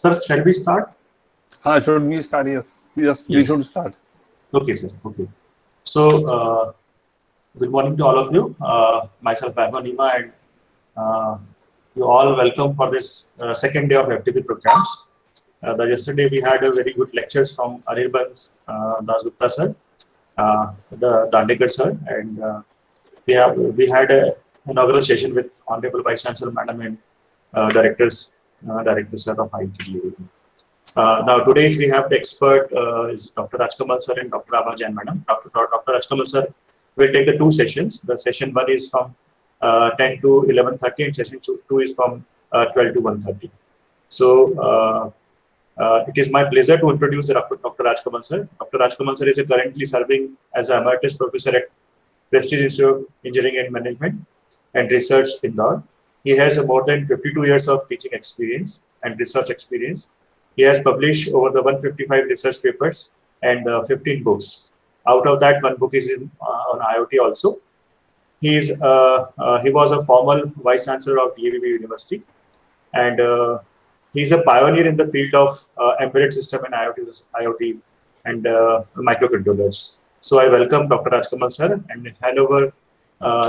Sir, shall we start? Should we start? Yes, Yes. we should start. Okay, sir. Okay. So, good morning to all of you. Myself, Vaibhav Nima, and you all welcome for this second day of FTP programs. Yesterday we had a very good lectures from Anirban Dasgupta sir, the Dandekar sir, and we had a inaugural session with Honorable Vice Chancellor Madam and directors sir of IIT. Now today we have the expert is Dr. Rajkamal sir and Dr. Abha Jain madam. Dr. Rajkamal sir will take the two sessions. The session 1 is from 10 to 11:30 and session 2 is from 12 to 1:30. So it is my pleasure to introduce Dr. Rajkamal sir. Dr. Rajkamal sir is currently serving as an emeritus professor at Prestige Institute of Engineering and Management and Research in Indore. He has more than 52 years of teaching experience and research experience. He has published over the 155 research papers and 15 books. Out of that, one book is on IoT also. He was a former vice chancellor of DAVV University, and he is a pioneer in the field of embedded system and IoT and microcontrollers. So I welcome Dr. Rajkamal sir and hand over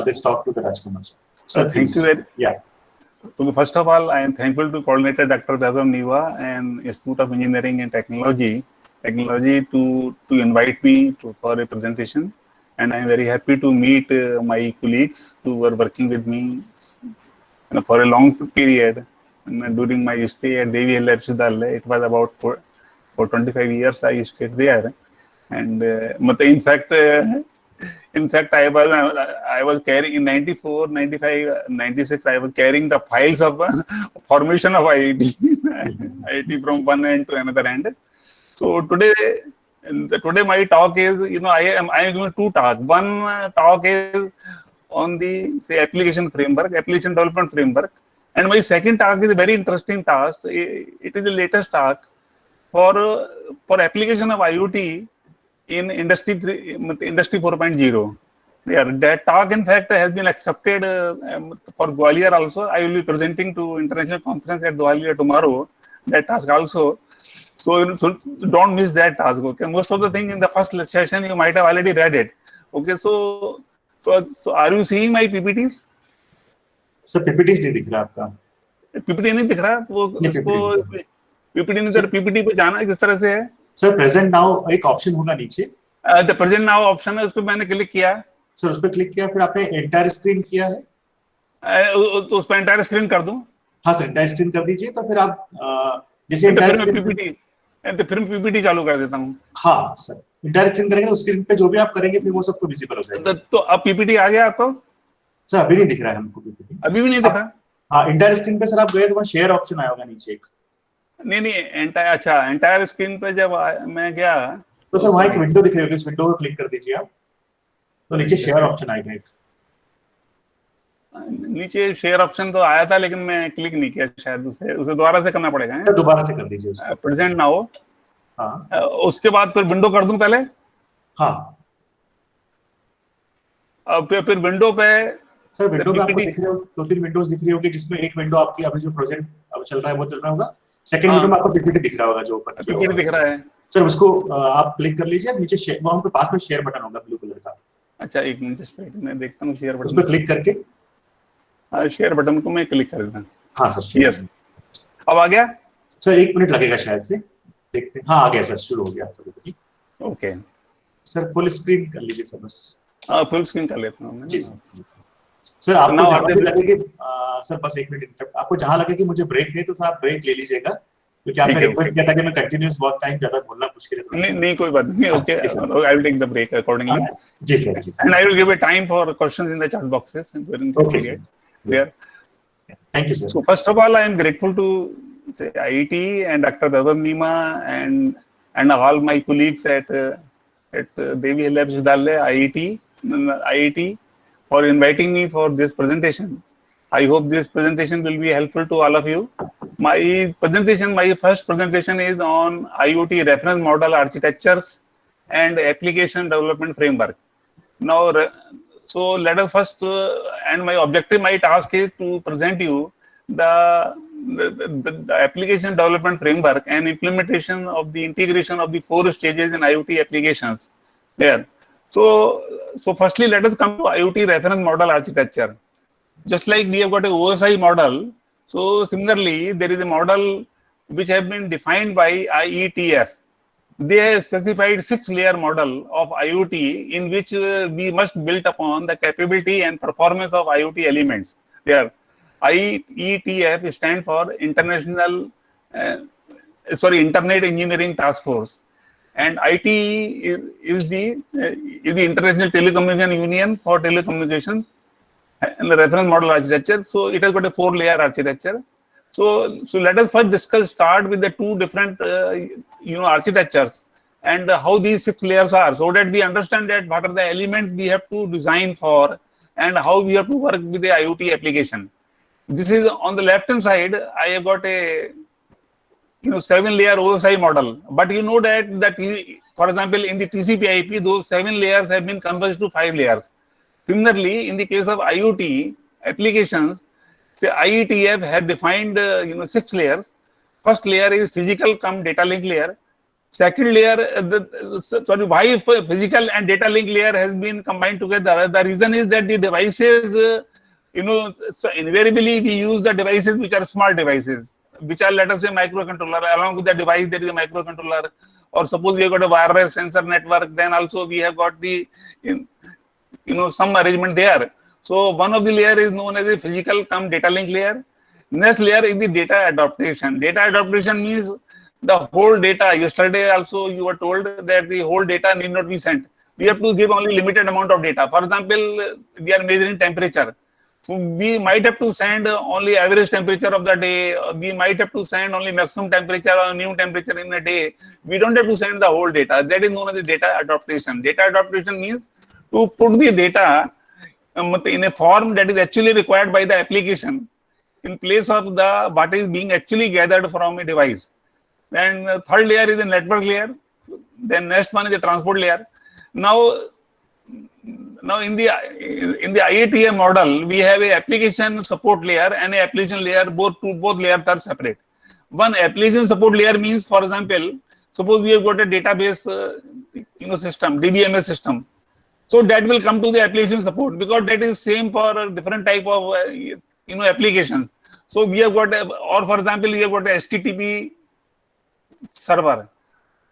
this talk to the Rajkamal sir. Sir, thank you very yeah. So first of all, I am thankful to coordinator Dr. Vaibhav Nima and Institute of Engineering and Technology to invite me for a presentation, and I am very happy to meet my colleagues who were working with me for a long period during my stay at Devi Labs. It was about for 25 years I stayed there, and in fact, I was carrying in 94, 95, 96. I was carrying the files of formation of IIT from one end to another end. So today my talk is, I am going to talk. One talk is on the application development framework, and my second talk is a very interesting task. It is the latest talk for application of IoT in Industry 4.0. Yeah, that talk in fact has been accepted for Gwalior also. I will be presenting to international conference at Gwalior tomorrow. That task also. So don't miss that task. Okay, most of the thing in the first session you might have already read it. Okay, so are you seeing my PPTs? Sir, PPTs नहीं दिख रहा आपका. PPT नहीं दिख रहा. वो उसको PPT नहीं दिख PPT पे जाना किस तरह से है? सर प्रेजेंट नाउ एक ऑप्शन होगा नीचे. द प्रेजेंट नाउ ऑप्शन है, उस पर मैंने क्लिक किया. सर उस पर क्लिक किया, फिर आपने एंटायर स्क्रीन किया है. तो उस पर एंटायर स्क्रीन कर दूं? हाँ सर, एंटायर स्क्रीन कर दीजिए. तो फिर आप जैसे एंटायर पीपीटी चालू कर देता हूँ. हाँ सर, एंटायर स्क्रीन करेंगे तो स्क्रीन पे जो भी आप करेंगे फिर वो सबको विजिबल हो जाएगा. तो अब पीपीटी आ गया आपको? सर अभी नहीं दिख रहा है हमको पीपीटी. अभी भी नहीं दिख रहा? हाँ, एंटायर स्क्रीन पे सर आप गए तो वहाँ शेयर ऑप्शन आया होगा नीचे एक. नहीं एंटायर स्क्रीन पे जब मैं गया तो सर वहाँ एक विंडो दिख रही होगी, इस विंडो को क्लिक कर दीजिए आप, तो नीचे शेयर ऑप्शन आएगा एक. नीचे शेयर ऑप्शन तो आया था लेकिन मैं क्लिक नहीं किया, शायद उसे दोबारा से करना पड़ेगा. सर दोबारा से कर दीजिए उसको. Present now. हाँ, उसके बाद फिर विंडो कर दूं पहले. हाँ, अब फिर विंडो पे सर विंडो पे आपको दिख रहे हो 2-3 विंडोज दिख रही होगी, जिसमें एक विंडो आपकी अभी जो प्रोजेक्ट अब चल रहा है वो चल रहा होगा. सेकंड विंडो में आपको पीपीटी दिख रहा होगा, जो ऊपर पीपीटी दिख रहा है. सर उसको आप क्लिक कर लीजिए. नीचे शेयर, वहां पे पास में शेयर बटन होगा ब्लू कलर का. अच्छा, एक मिनट जस्ट वेट, मैं देखता हूं शेयर बटन. उस पर क्लिक करके शेयर बटन को मैं क्लिक कर देता हूं. हाँ सर, यस. अब आ गया सर, 1 मिनट लगेगा शायद से, देखते हैं. हाँ आ गया सर, शुरू हो गया आपका. ओके सर फुल स्क्रीन कर लीजिए सर बस. फुल स्क्रीन कर लेता हूं मैं. जी सर, आपको जहां पे लगे कि सर बस 1 मिनट, आपको जहां लगे कि मुझे ब्रेक है तो सर आप ब्रेक ले लीजिएगा, क्योंकि आपने रिक्वेस्ट किया था कि मैं कंटीन्यूअस बहुत टाइम ज्यादा बोलना मुश्किल है. नहीं कोई बात नहीं. Okay, I will take the break accordingly. जी सर, जी sir. And I will give a time for questions in the chat boxes during the period there. Thank you sir. So first of all, I am grateful to say IIT and Dr. Vaibhav Nima and all my colleagues at Devi Labs IIT for inviting me for this presentation. I hope this presentation will be helpful to all of you. My first presentation is on IoT reference model architectures and application development framework. Now, so let us first, and my task is to present you the application development framework and implementation of the integration of the 4 stages in IoT applications there. So firstly, let us come to IoT reference model architecture. Just like we have got a OSI model, so similarly, there is a model which has been defined by IETF. They have specified 6-layer model of IoT in which we must build upon the capability and performance of IoT elements. There, IETF stands for Internet Engineering Task Force, and IT is the International Telecommunication Union for Telecommunication and the reference model architecture. So it has got a 4-layer architecture. So let us first start with the 2 different architectures and how these 6 layers are, so that we understand that what are the elements we have to design for and how we have to work with the IoT application. This is on the left hand side. I have got a 7-layer OSI model, but you know that for example, in the TCP/IP, those 7 layers have been converged to 5 layers. Similarly, in the case of IoT applications, say IETF had defined 6 layers. First layer is physical cum data link layer. Second layer, why physical and data link layer has been combined together? The reason is that the devices, so invariably we use the devices which are small devices, which are, let us say, microcontroller. Along with the device, there is a microcontroller. Or suppose we have got a wireless sensor network, then also we have got the some arrangement there. So one of the layer is known as a physical cum data link layer. Next layer is the data adaptation. Data adaptation means the whole data. Yesterday also you were told that the whole data need not be sent. We have to give only limited amount of data. For example, we are measuring temperature. So we might have to send only average temperature of the day. We might have to send only maximum temperature or new temperature in a day. We don't have to send the whole data. That is known as the data adaptation. Data adaptation means to put the data in a form that is actually required by the application in place of the what is being actually gathered from a device. Then the third layer is the network layer. Then next one is the transport layer. Now in the IATF model, we have a application support layer and a application layer. Both layers are separate. One application support layer means, for example, suppose we have got a database system, DBMS system. So that will come to the application support, because that is same for a different type of applications. So we have got or for example, we have got a HTTP server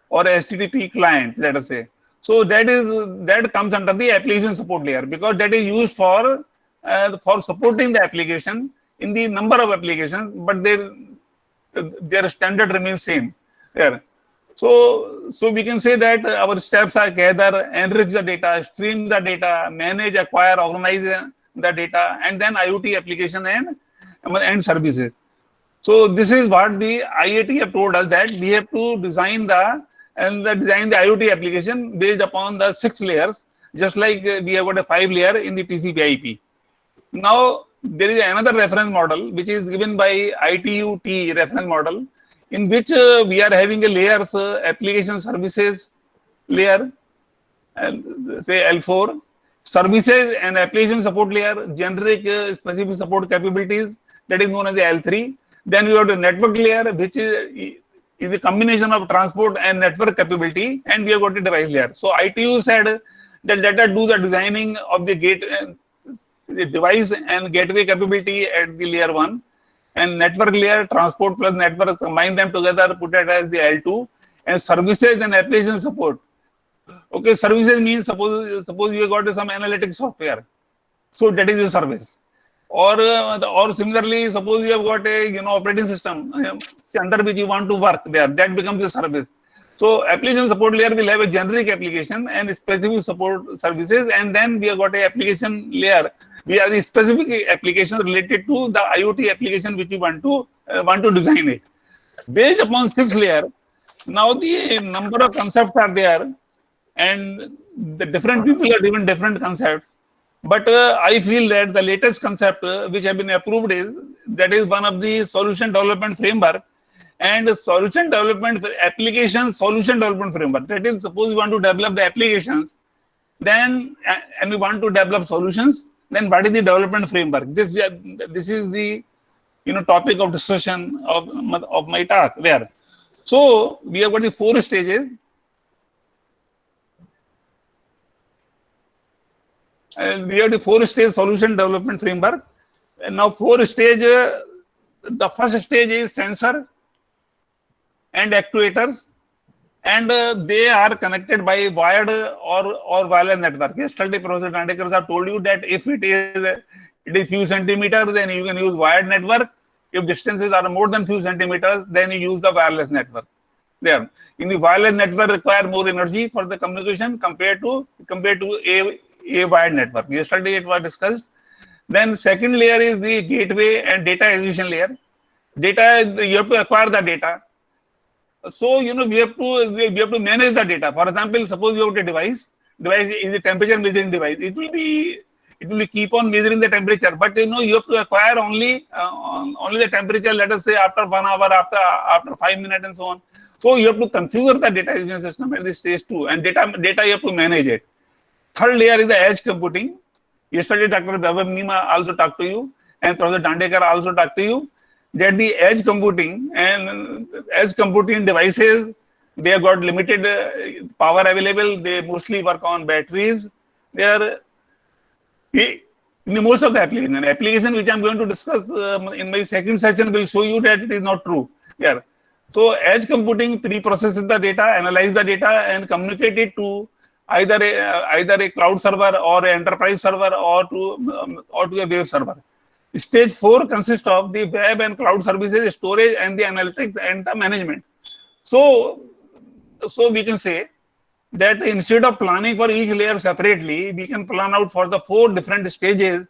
or a HTTP client, let us say. So that comes under the application support layer, because that is used for supporting the application in the number of applications, but their standard remains same there. So we can say that our steps are gather, enrich the data, stream the data, manage, acquire, organize the data, and then IoT application and services. So this is what the IAT have told us, that we have to design the IoT application based upon the 6 layers, just like we have got a 5 layer in the TCP/IP. Now there is another reference model which is given by ITU-T reference model, in which we are having a layers application services layer, say L4, services and application support layer, generic specific support capabilities, that is known as the L3. Then we have the network layer, which is a combination of transport and network capability, and we have got the device layer. So ITU said that let us do the designing of the the device and gateway capability at the layer 1, and network layer, transport plus network, combine them together, put it as the L2, and services and application support. Okay, services means suppose you have got some analytics software, so that is a service. Or similarly, suppose you have got a operating system under which you want to work there, that becomes a service. So application support layer will have a generic application and specific support services, and then we have got a application layer. We have the specific application related to the IoT application which we want to design it. Based upon 6 layer, now the number of concepts are there, and the different people are given different concepts. But I feel that the latest concept which have been approved is one of the solution development framework, and solution development framework. That is, suppose we want to develop the applications, then and we want to develop solutions, then what is the development framework? This is the topic of discussion of my talk there. So we have got the 4 stages. We have the 4-stage solution development framework. And now 4-stage, the first stage is sensor and actuators, and they are connected by wired or wireless network. Yesterday, Professor Dandekar have told you that if it is few centimeters, then you can use wired network. If distances are more than few centimeters, then you use the wireless network. There, in the wireless network require more energy for the communication compared to a wired network. Yesterday it was discussed. Then second layer is the gateway and data acquisition layer. Data, you have to acquire the data. So we have to manage the data. For example, suppose you have a device is a temperature measuring device. It will keep on measuring the temperature, but you have to acquire only the temperature, let us say after 1 hour, after 5 minutes and so on. So you have to configure the data acquisition system at this stage 2, and data you have to manage it. Third layer is the edge computing. Yesterday, Dr. Vaibhav Nima also talked to you, and Professor Dandekar also talked to you, that the edge computing and edge computing devices, they have got limited power available. They mostly work on batteries. They are in the most of the application which I am going to discuss in my second section will show you that it is not true. Yeah. So edge computing pre-processes the data, analyze the data, and communicate it to either a cloud server or an enterprise server or to a web server. Stage 4 consists of the web and cloud services, storage, and the analytics and the management. So we can say that instead of planning for each layer separately, we can plan out for the 4 different stages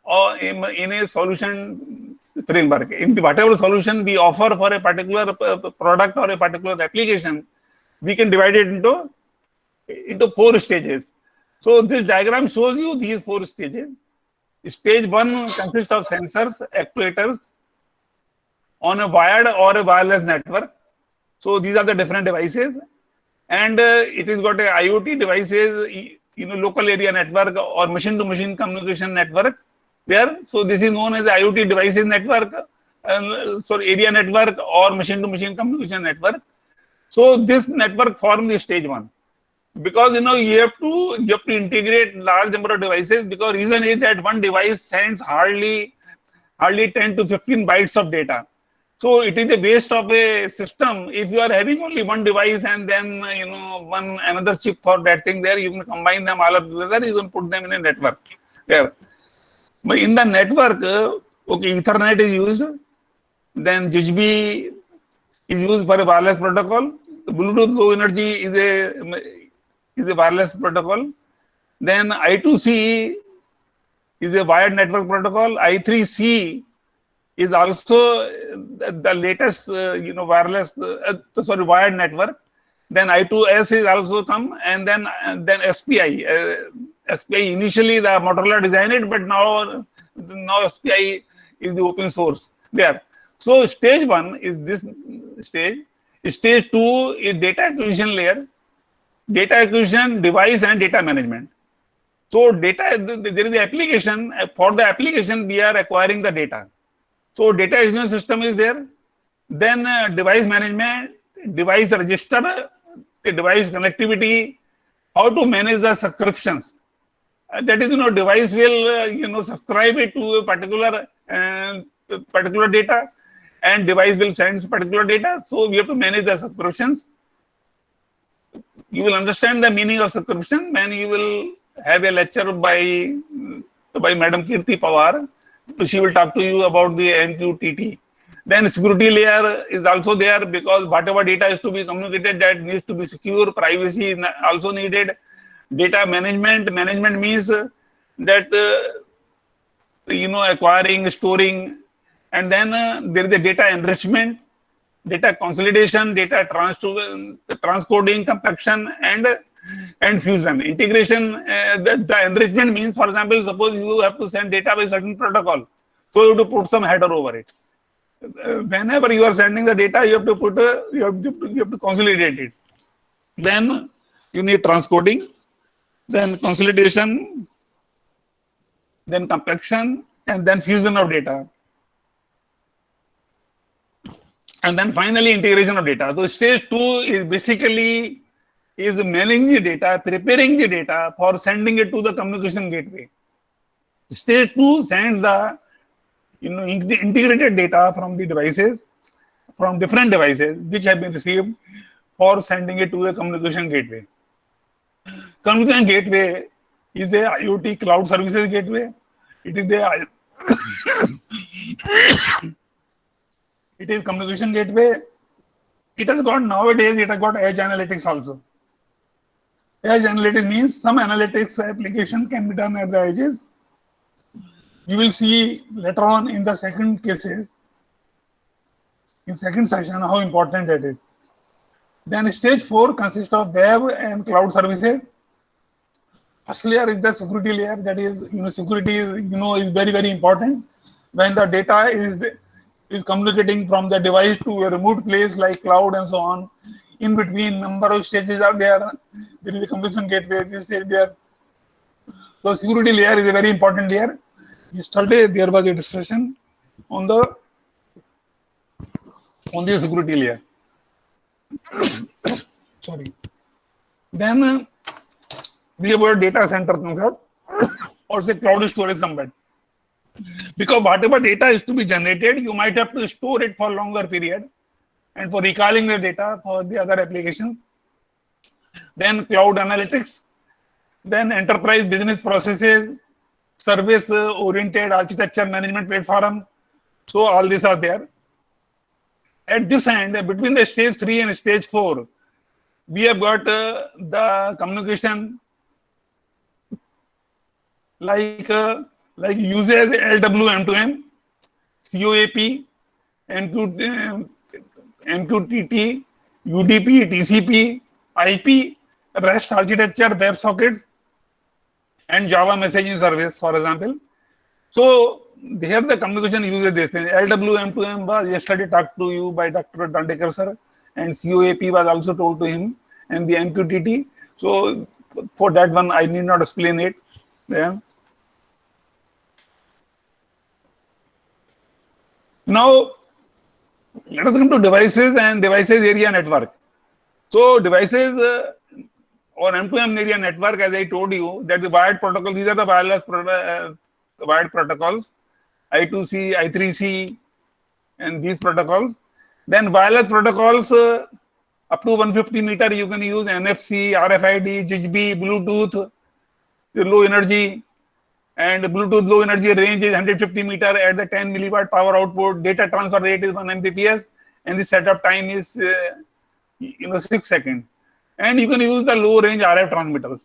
or in a solution framework. In whatever solution we offer for a particular product or a particular application, we can divide it into 4 stages. So this diagram shows you these 4 stages. Stage 1 consists of sensors, actuators on a wired or a wireless network. So these are the different devices, and it is got a IoT devices, local area network or machine-to-machine communication network there. So this is known as the IoT devices network, area network or machine-to-machine communication network. So this network forms the stage 1. Because you have to integrate large number of devices, because reason is that one device sends hardly 10 to 15 bytes of data. So it is a waste of a system if you are having only one device and then another chip for that thing there. You can combine them all together. You can put them in a network. Yeah. But in the network, Ethernet is used. Then ZigBee is used for a wireless protocol. Bluetooth Low Energy is a wireless protocol. Then I2C is a wired network protocol. I3C is also the latest wireless wired network. Then I2S is also come, and then SPI. SPI initially the Motorola designed it, but now SPI is the open source there. So stage 1 is this stage. Stage 2 is data acquisition layer. Data acquisition, device, and data management. So there is the application. For the application, we are acquiring the data. So data acquisition system is there. Then device management, device register, the device connectivity, how to manage the subscriptions. That is, device will subscribe it to a particular data, and device will send particular data. So we have to manage the subscriptions. You will understand the meaning of subscription when you will have a lecture by Madam Kirti Pawar. So she will talk to you about the MQTT. Then security layer is also there, because whatever data is to be communicated, that needs to be secure. Privacy is also needed. Data management means that acquiring, storing, and then there is the data enrichment, data consolidation, data transcoding, compaction, and fusion. Integration, the enrichment means, for example, suppose you have to send data by certain protocol, so you have to put some header over it. Whenever you are sending the data, you have to you have to consolidate it. Then you need transcoding, then consolidation, then compaction, and then fusion of data. And then finally, integration of data. So stage 2 is basically managing the data, preparing the data for sending it to the communication gateway. Stage 2 sends the integrated data from the devices, from different devices which have been received, for sending it to the communication gateway. Communication gateway is a IoT cloud services gateway. It is a it is communication gateway. It has got nowadays, it has got edge analytics also. Edge analytics means some analytics application can be done at the edges. You will see later on in the second cases, in second section, how important it is. Then stage 4 consists of web and cloud services. First layer is the security layer. That is, security is very, very important. When the data is communicating from the device to a remote place like cloud and so on, in between number of stages are there. There is a communication gateway, this stage there. So security layer is a very important layer. Yesterday there was a discussion on the security layer. Sorry. Then we have a data center concept, or say cloud storage somewhere. Because whatever data is to be generated, you might have to store it for a longer period, and for recalling the data for the other applications. Then cloud analytics, then enterprise business processes, service oriented architecture management platform. So all these are there. At this end, between the stage 3 and stage 4, we have got the communication like uses LWM2M, COAP, MQTT, UDP, TCP, IP, REST architecture, WebSockets, and Java messaging service, for example. So here the communication uses this thing. LWM2M was yesterday talked to you by Dr. Dandekar sir, and COAP was also told to him, and the MQTT. So for that one, I need not explain it. Yeah. Now, let us come to devices and devices area network. So devices or M2M area network, as I told you, that the wired protocol, these are the wireless wired protocols, I2C, I3C, and these protocols. Then wireless protocols up to 150 meter, you can use NFC, RFID, ZigBee, Bluetooth, low energy, and Bluetooth low energy range is 150 meter at the 10 milliwatt power output. Data transfer rate is 1 Mbps, and the setup time is 6 seconds. And you can use the low range RF transmitters.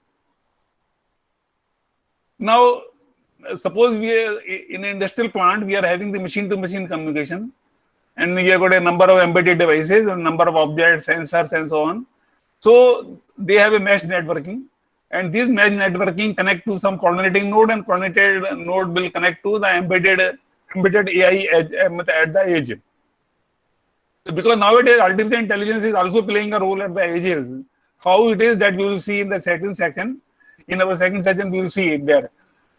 Now, suppose we are in an industrial plant, we are having the machine to machine communication, and we have got a number of embedded devices, a number of objects, sensors, and so on. So they have a mesh networking, and this mesh networking connect to some coordinating node, and coordinated node will connect to the embedded AI edge, at the edge. Because nowadays artificial intelligence is also playing a role at the edges. How it is that we will see in the second section. In our second section, we will see it there.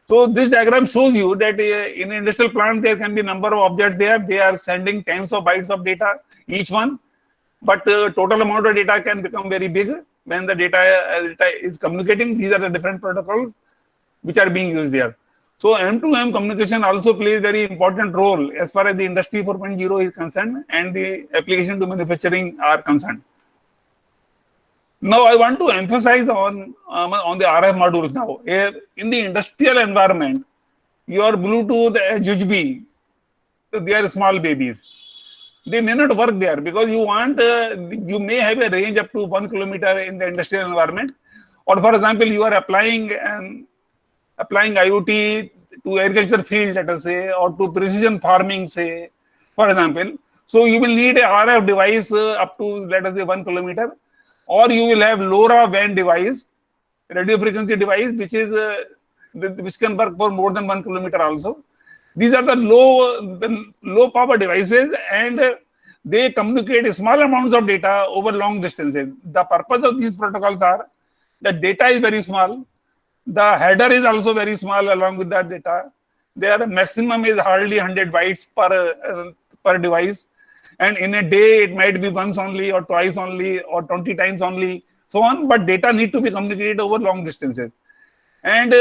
So this diagram shows you that in an industrial plant, there can be number of objects there. They are sending tens of bytes of data, each one. But total amount of data can become very big when the data is communicating. These are the different protocols which are being used there. So M2M communication also plays very important role as far as the industry 4.0 is concerned and the application to manufacturing are concerned. Now I want to emphasize on the RF modules now. In the industrial environment, your Bluetooth, ZigBee, they are small babies. They may not work there because you may have a range up to 1 kilometer in the industrial environment. Or for example, you are applying IoT to agriculture field, let us say, or to precision farming, say, for example. So you will need a RF device up to, let us say, 1 kilometer. Or you will have LoRaWAN device, radio frequency device, which can work for more than 1 kilometer also. These are the low power devices, and they communicate small amounts of data over long distances. The purpose of these protocols are that data is very small. The header is also very small along with that data. Their maximum is hardly 100 bytes per device. and in a day it might be once only or twice only or 20 times only, so on, but data need to be communicated over long distances. And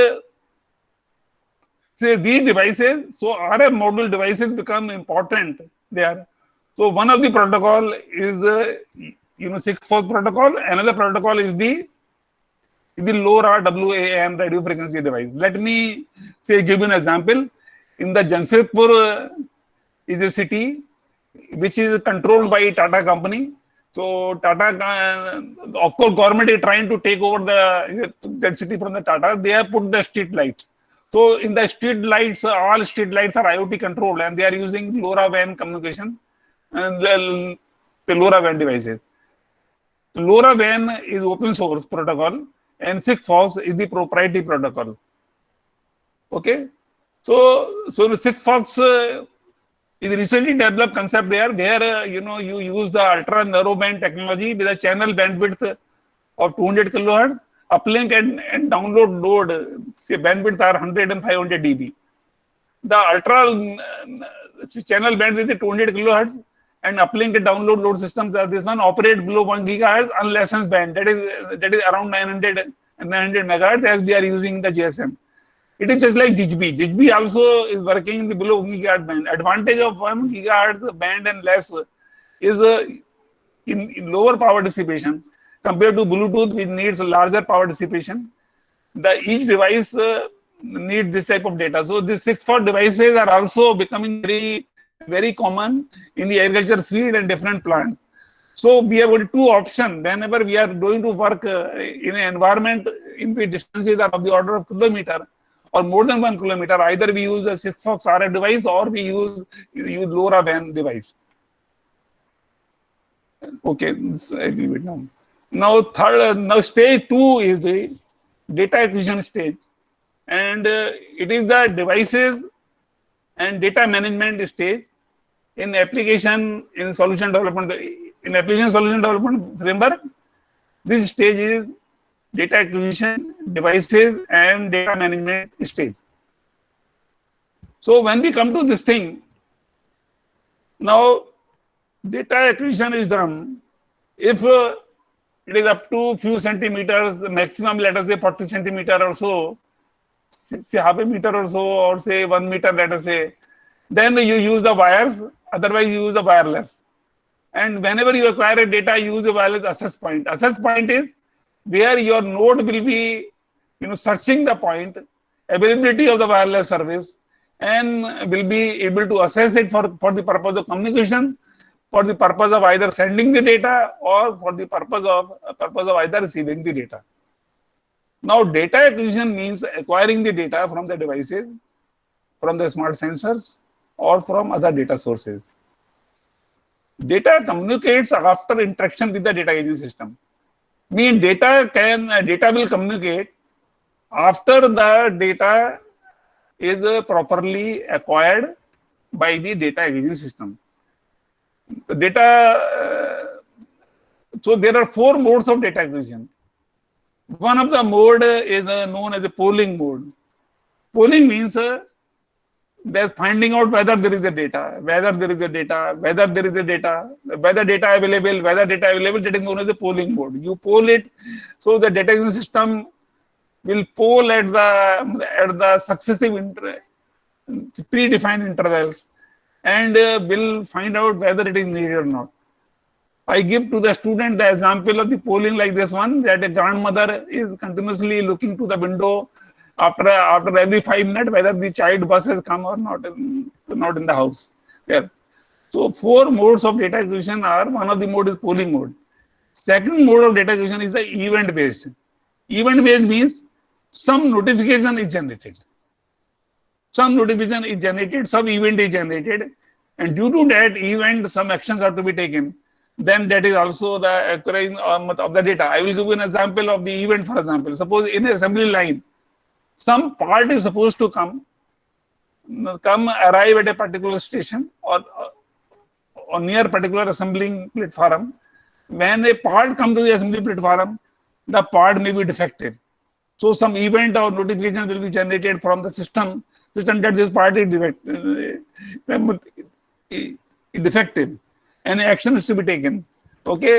say these devices, so RF module devices become important there. So one of the protocol is the 6-FOX protocol. Another protocol is the LoRa WAN radio frequency device. Let me say give an example. In the Jamshedpur is a city which is controlled by Tata company. So Tata, of course, government is trying to take over that city from the Tata. They have put the street lights. So in the street lights, all street lights are IoT controlled, and they are using LoRaWAN communication and the LoRaWAN devices. LoRaWAN is open source protocol, and 6-FOX is the proprietary protocol. Okay, so the 6-FOX is a recently developed concept there, where you use the ultra narrowband technology with a channel bandwidth of 200 kilohertz. Uplink and download load, say bandwidth are 100 and 500 dB. The ultra channel bandwidth is 200 kilohertz, and uplink and download load systems are this one operate below 1 gigahertz unlicensed band. That is around 900 megahertz as we are using the GSM. It is just like ZigBee. ZigBee also is working in the below 1 gigahertz band. Advantage of 1 gigahertz band and less is in lower power dissipation compared to Bluetooth, which needs larger power dissipation. Each device needs this type of data. So these 6-FOX devices are also becoming very, very common in the agriculture field and different plants. So we have only two options. Whenever we are going to work in an environment in which distances are of the order of kilometer or more than 1 kilometer, either we use a 6-FOX RF device or we use LoRaWAN device. Okay, I leave it now. Now stage 2 is the data acquisition stage, and it is the devices and data management stage in application in solution development. In application solution development framework, this stage is data acquisition, devices, and data management stage. So when we come to this thing, now data acquisition is done if it is up to few centimeters, maximum, let us say 40 centimeter or so, say half a meter or so, or say 1 meter, let us say, then you use the wires, otherwise you use the wireless. And whenever you acquire a data, use the wireless access point. Access point is where your node will be, searching the point, availability of the wireless service, and will be able to assess it for the purpose of communication, for the purpose of either sending the data or for the purpose of either receiving the data. Now, data acquisition means acquiring the data from the devices, from the smart sensors, or from other data sources. Data communicates after interaction with the data engine system. Mean data will communicate after the data is properly acquired by the data engine system. The data, so there are 4 modes of data acquisition. One of the mode is known as the polling mode. Polling means they're finding out whether there is a data, whether data available, that is known as the polling mode. You poll it, so the data acquisition system will poll at the successive predefined intervals, and will find out whether it is needed or not. I give to the student the example of the polling like this one, that a grandmother is continuously looking to the window after every 5 minutes whether the child bus has come or not in the house. Yeah. So 4 modes of data acquisition are, one of the mode is polling mode. Second mode of data acquisition is the event based. Event based means some notification is generated. Some notification is generated, some event is generated, and due to that event, some actions have to be taken. Then that is also the acquiring of the data. I will give you an example of the event. For example, suppose in an assembly line, some part is supposed to arrive at a particular station or near particular assembling platform. When a part comes to the assembly platform, the part may be defective. So some event or notification will be generated from the system that this part is defective. and action is to be taken. Okay,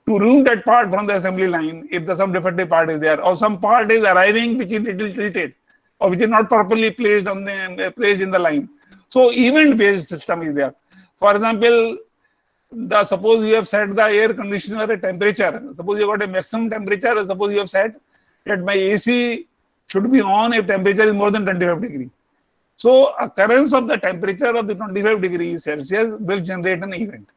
to remove that part from the assembly line, if some defective part is there, or some part is arriving which is little tilted, or which is not properly placed on the placed in the line. So event-based system is there. For example, suppose you have set the air conditioner temperature. Suppose you got a maximum temperature. Suppose you have set that my AC should be on if temperature is more than 25 degrees. So occurrence of the temperature of the 25 degrees Celsius will generate an event.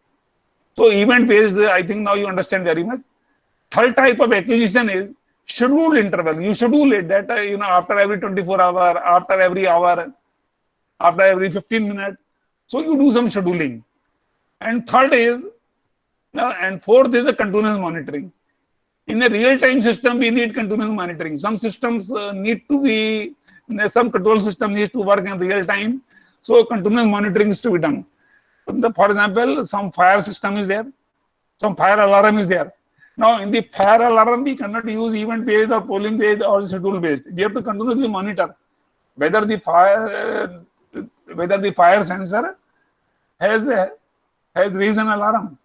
So event based, I think now you understand very much. Third type of acquisition is scheduled interval. You schedule it that after every 24 hour, after every hour, after every 15 minutes. So you do some scheduling. And third is, and fourth is the continuous monitoring. In a real-time system, we need continuous monitoring. Some systems need to be, some control system needs to work in real time. So continuous monitoring is to be done. For example, some fire system is there, some fire alarm is there. Now, in the fire alarm, we cannot use event-based or polling-based or schedule-based. We have to continuously monitor whether the fire sensor has raised an alarm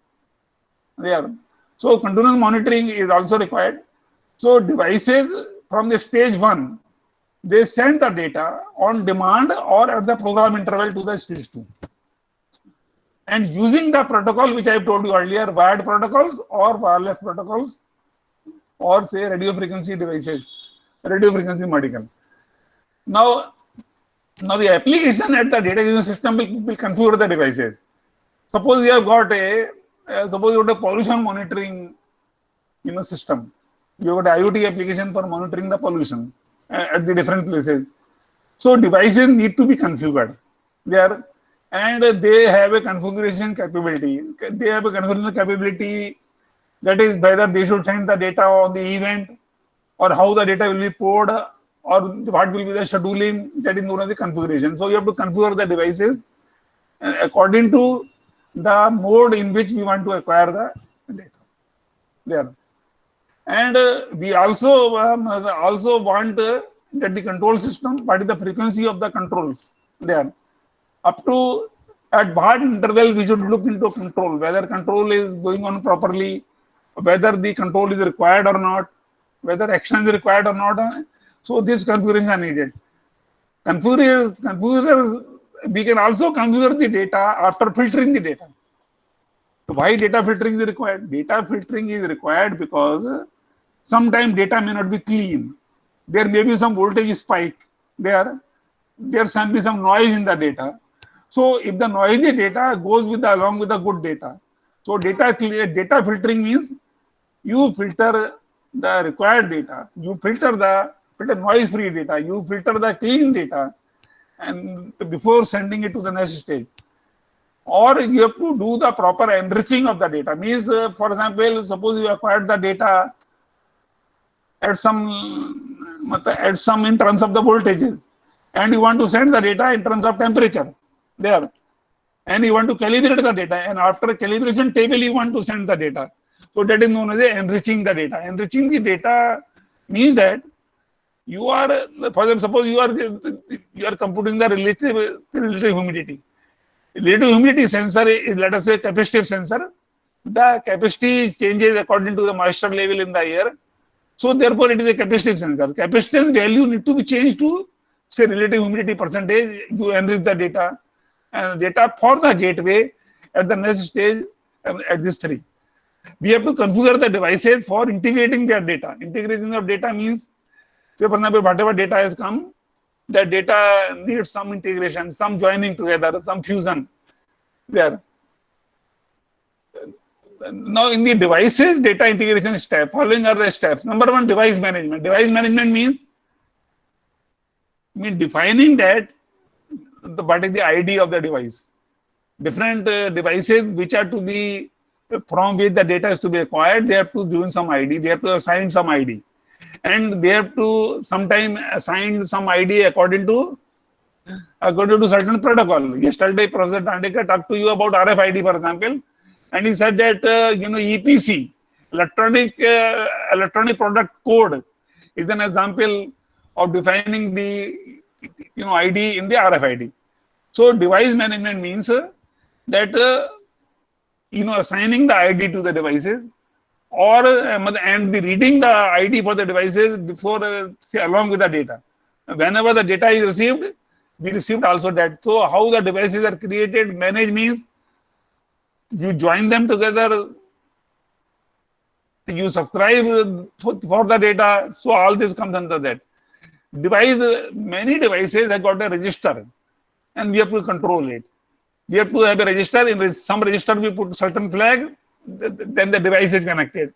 there. So continuous monitoring is also required. So devices from the stage 1, they send the data on demand or at the program interval to the stage 2. And using the protocol which I told you earlier, wired protocols or wireless protocols, or say radio frequency devices, radio frequency medical. Now the application at the data acquisition system will configure the devices. Suppose you have got a pollution monitoring system. You have got IoT application for monitoring the pollution at the different places. So devices need to be configured there, and they have a configuration capability. They have a configuration capability, that is whether they should send the data on the event, or how the data will be poured, or what will be the scheduling, that is known as the configuration. So you have to configure the devices according to the mode in which we want to acquire the data there. And we also want that the control system, what is the frequency of the controls there. Up to at what interval we should look into control, whether control is going on properly, whether the control is required or not, whether action is required or not. So this configuration are needed. Configurers, we can also configure the data after filtering the data. So why data filtering is required? Data filtering is required because sometimes data may not be clean. There may be some voltage spike there. There can be some noise in the data. So if the noisy data goes along with the good data, so data filtering means you filter the required data, you filter noise-free data, you filter the clean data, and before sending it to the next stage. Or you have to do the proper enriching of the data. Means, for example, suppose you acquired the data at some in terms of the voltages, and you want to send the data in terms of temperature there, and you want to calibrate the data, and after a calibration table you want to send the data. So that is known as enriching the data. Enriching the data means that you are, for example, suppose you are computing the relative humidity. Relative humidity sensor is, let us say, capacitive sensor. The capacity changes according to the moisture level in the air. So therefore, it is a capacitive sensor. Capacitance value need to be changed to, say, relative humidity percentage. You enrich the data, and data for the gateway at the next stage at this 3. We have to configure the devices for integrating their data. Integration of data means, say, for example, whatever data has come, that data needs some integration, some joining together, some fusion there. Now, in the devices data integration step, following are the steps. Number 1, device management. Device management means defining that what is the ID of the device. Different devices which are to be, from which the data is to be acquired, they have to give some ID, they have to assign some ID. And they have to sometimes assign some ID according to certain protocol. Yesterday, Professor Dandekar talked to you about RFID, for example, and he said that EPC, electronic product code, is an example of defining the ID in the RFID. So device management means that assigning the ID to the devices, or and the reading the ID for the devices before along with the data. Whenever the data is received, we received also that. So how the devices are created, managed means you join them together, you subscribe for the data. So all this comes under that. Many devices have got a register, and we have to control it. We have to have a register. In some register, we put certain flag, then the device is connected.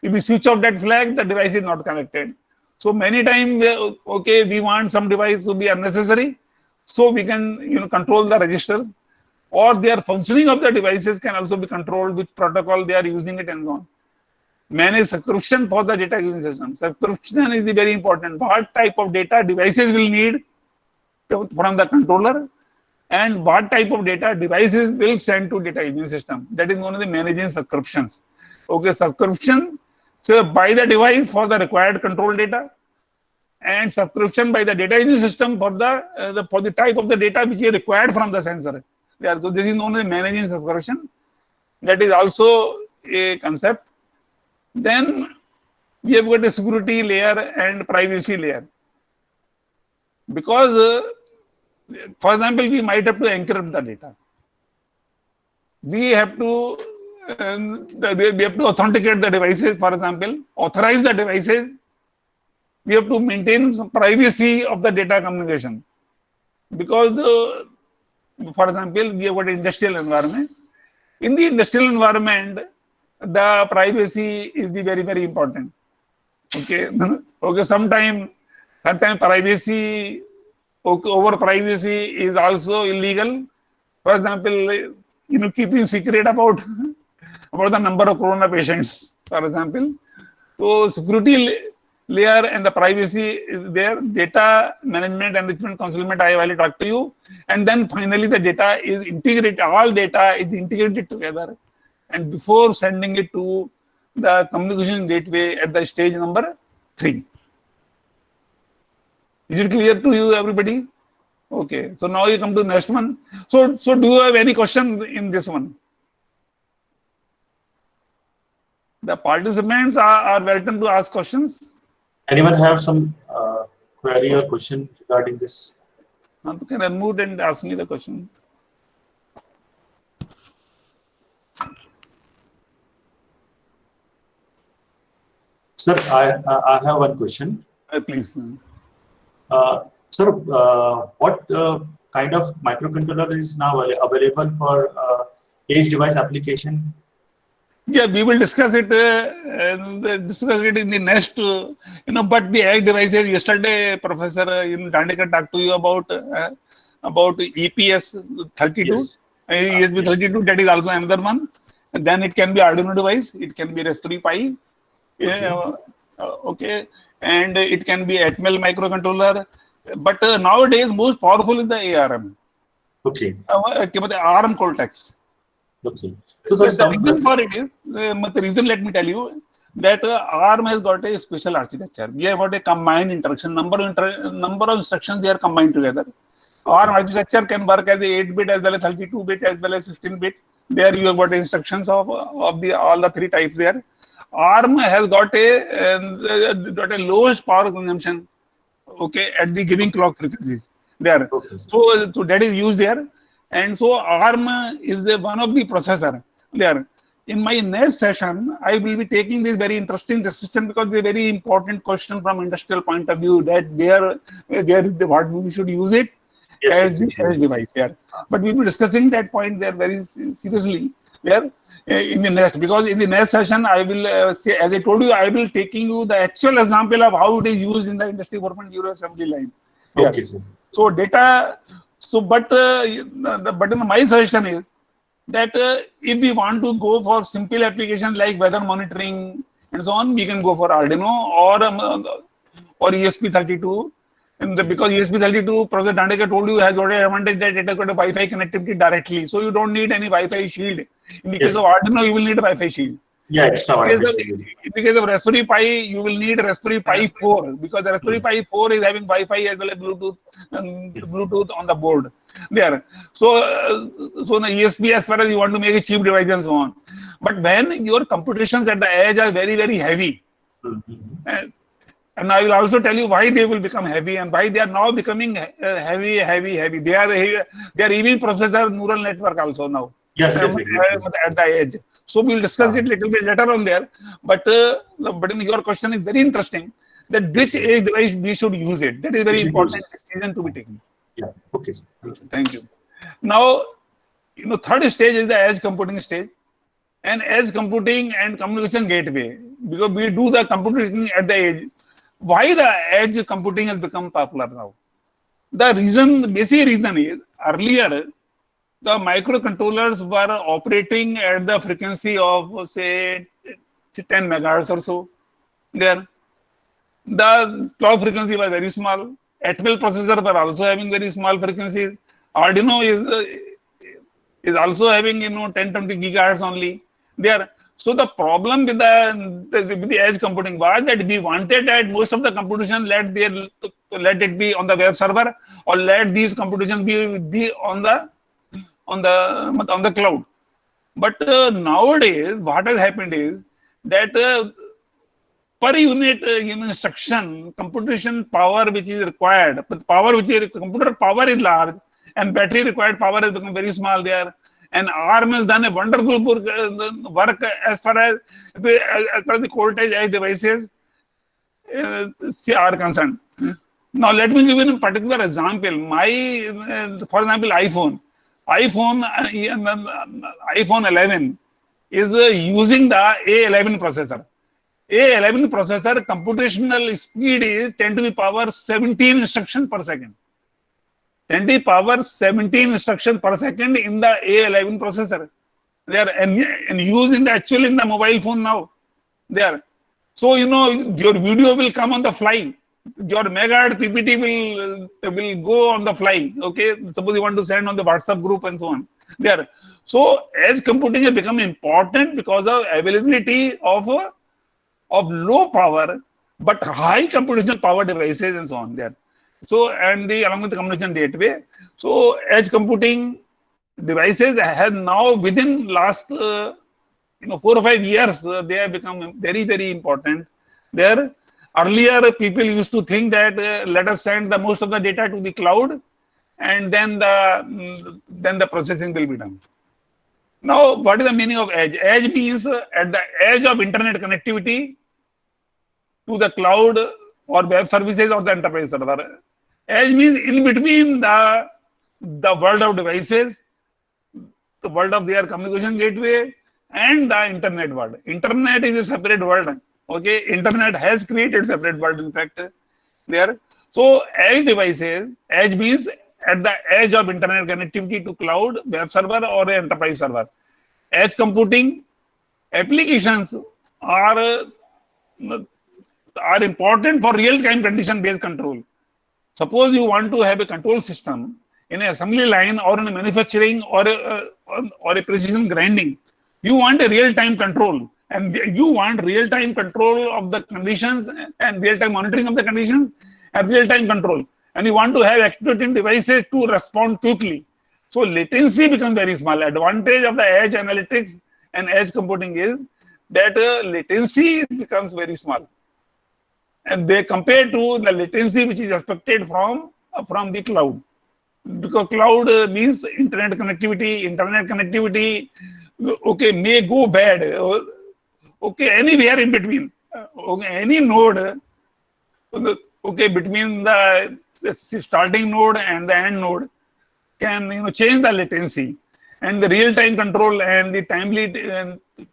If we switch off that flag, the device is not connected. So many times, we want some device to be unnecessary, so we can control the registers, or their functioning of the devices can also be controlled, which protocol they are using it and so on. Manage subscription for the data giving system. Subscription is very important. What type of data devices will need from the controller, and what type of data devices will send to data giving system. That is one of the managing subscriptions. Subscription, so by the device for the required control data, and subscription by the data giving system for the type of the data which is required from the sensor. So this is known as managing subscription. That is also a concept. Then we have got a security layer and privacy layer. Because, for example, we might have to encrypt the data. We have to authenticate the devices, for example, authorize the devices. We have to maintain some privacy of the data communication. Because, for example, we have got an industrial environment. In the industrial environment, the privacy is very, very important. Sometimes privacy, over privacy is also illegal. For example, keeping secret about the number of corona patients, for example. So security layer and the privacy is there. Data management, enrichment, concealment, I have already talked to you. And then finally the data is integrated, all data is integrated together. And before sending it to the communication gateway at the stage number 3. Is it clear to you, everybody? Okay. So now you come to the next one. So do you have any question in this one? The participants are welcome to ask questions. Anyone have some query or question regarding this? You can unmute and ask me the question. Sir, I have one question. Please. Sir, what kind of microcontroller is now available for edge device application? Yeah, we will discuss it in the next, but the edge devices, yesterday, Professor Dandekar talked to you about EPS 32, Yes. ESP 32, that is also another one. And then it can be Arduino device, it can be Raspberry Pi, and it can be Atmel microcontroller. But nowadays, most powerful is the ARM. ARM Cortex. So the reason for it is, the reason, let me tell you, that ARM has got a special architecture. We have got a combined instruction, number of instructions they are combined together. ARM architecture can work as a 8-bit as well as 32-bit as well as 16-bit. There you have got instructions of all the 3 types there. ARM has got a lowest power consumption, at the giving clock frequencies there. So that is used there. And so ARM is one of the processor there. In my next session, I will be taking this very interesting discussion because it's a very important question from industrial point of view, that there is what we should use it as the edge device there. But we will be discussing that point there very seriously there in the next, because in the next session I will say, as I told you, I will taking you the actual example of how it is used in the Industry 4.0 assembly line. Okay, sir. So data. So, but my suggestion is that if we want to go for simple applications like weather monitoring and so on, we can go for Arduino or ESP32. And because ESP32, Professor Dandekar told you, has already advantage that it has got a Wi-Fi connectivity directly. So you don't need any Wi-Fi shield. In the case of Arduino, you will need a Wi-Fi shield. Yeah, extra In case of, vibration. in the case of Raspberry Pi, you will need Raspberry Pi 4 because the Raspberry Pi 4 is having Wi-Fi as well as Bluetooth, Yes. Bluetooth on the board there. So the ESP, as far as you want to make a cheap device and so on. But when your computations at the edge are very, very heavy, Mhm. and I will also tell you why they will become heavy and why they are now becoming heavy. They are even processor neural network also now Yes, yes, exactly. at the edge. So we'll discuss it a little bit later on there. But your question is very interesting. That Yes, which sir. edge device we should use it. That is We very should use important it. decision to be taken. Yeah. Okay, sir. Thank you. Thank you. Now, third stage is the edge computing stage. And edge computing and communication gateway, because we do the computing at the edge. Why the edge computing has become popular now? The basic reason is earlier the microcontrollers were operating at the frequency of say 10 megahertz or so. There, the clock frequency was very small. Atmel processors were also having very small frequencies. Arduino is also having 10-20 gigahertz only there. So the problem with the edge computing was that we wanted that most of the computation let it be on the web server, or let these computation be on the cloud. But nowadays what has happened is that per unit instruction computation power which is required, but computer power is large and battery required power has become very small there. And ARM has done a wonderful work as far as the Cortex edge devices are concerned. Now let me give you a particular example. For example, iPhone 11 is using the A11 processor. A11 processor computational speed is 10 to the power 17 instructions per second. 10 to the power 17 instructions per second in the A11 processor. They are and used in the mobile phone now. There. So your video will come on the fly. Your megahertz PPT will go on the fly. Okay, suppose you want to send on the WhatsApp group and so on. There. So edge computing has become important because of availability of low power but high computational power devices and so on there. So along with the communication gateway. So edge computing devices have now within last 4 or 5 years they have become very, very important. There earlier people used to think that let us send the most of the data to the cloud and then the processing will be done. Now what is the meaning of edge? Edge means at the edge of internet connectivity to the cloud or web services or the enterprise server. Edge means in between the world of devices, the world of their communication gateway, and the internet world. Internet is a separate world. Okay, internet has created separate world. In fact, there. So edge devices, edge means at the edge of internet connectivity to cloud, web server, or an enterprise server. Edge computing applications are important for real-time condition-based control. Suppose you want to have a control system in an assembly line or in a manufacturing or a precision grinding. You want a real-time control, and you want real-time control of the conditions and real-time monitoring of the conditions and real-time control. And you want to have actuating devices to respond quickly. So latency becomes very small. Advantage of the edge analytics and edge computing is that latency becomes very small. And they compare to the latency which is expected from the cloud, because cloud means internet connectivity okay may go bad, okay, anywhere in between, okay, any node, okay, between the starting node and the end node can change the latency, and the real-time control and the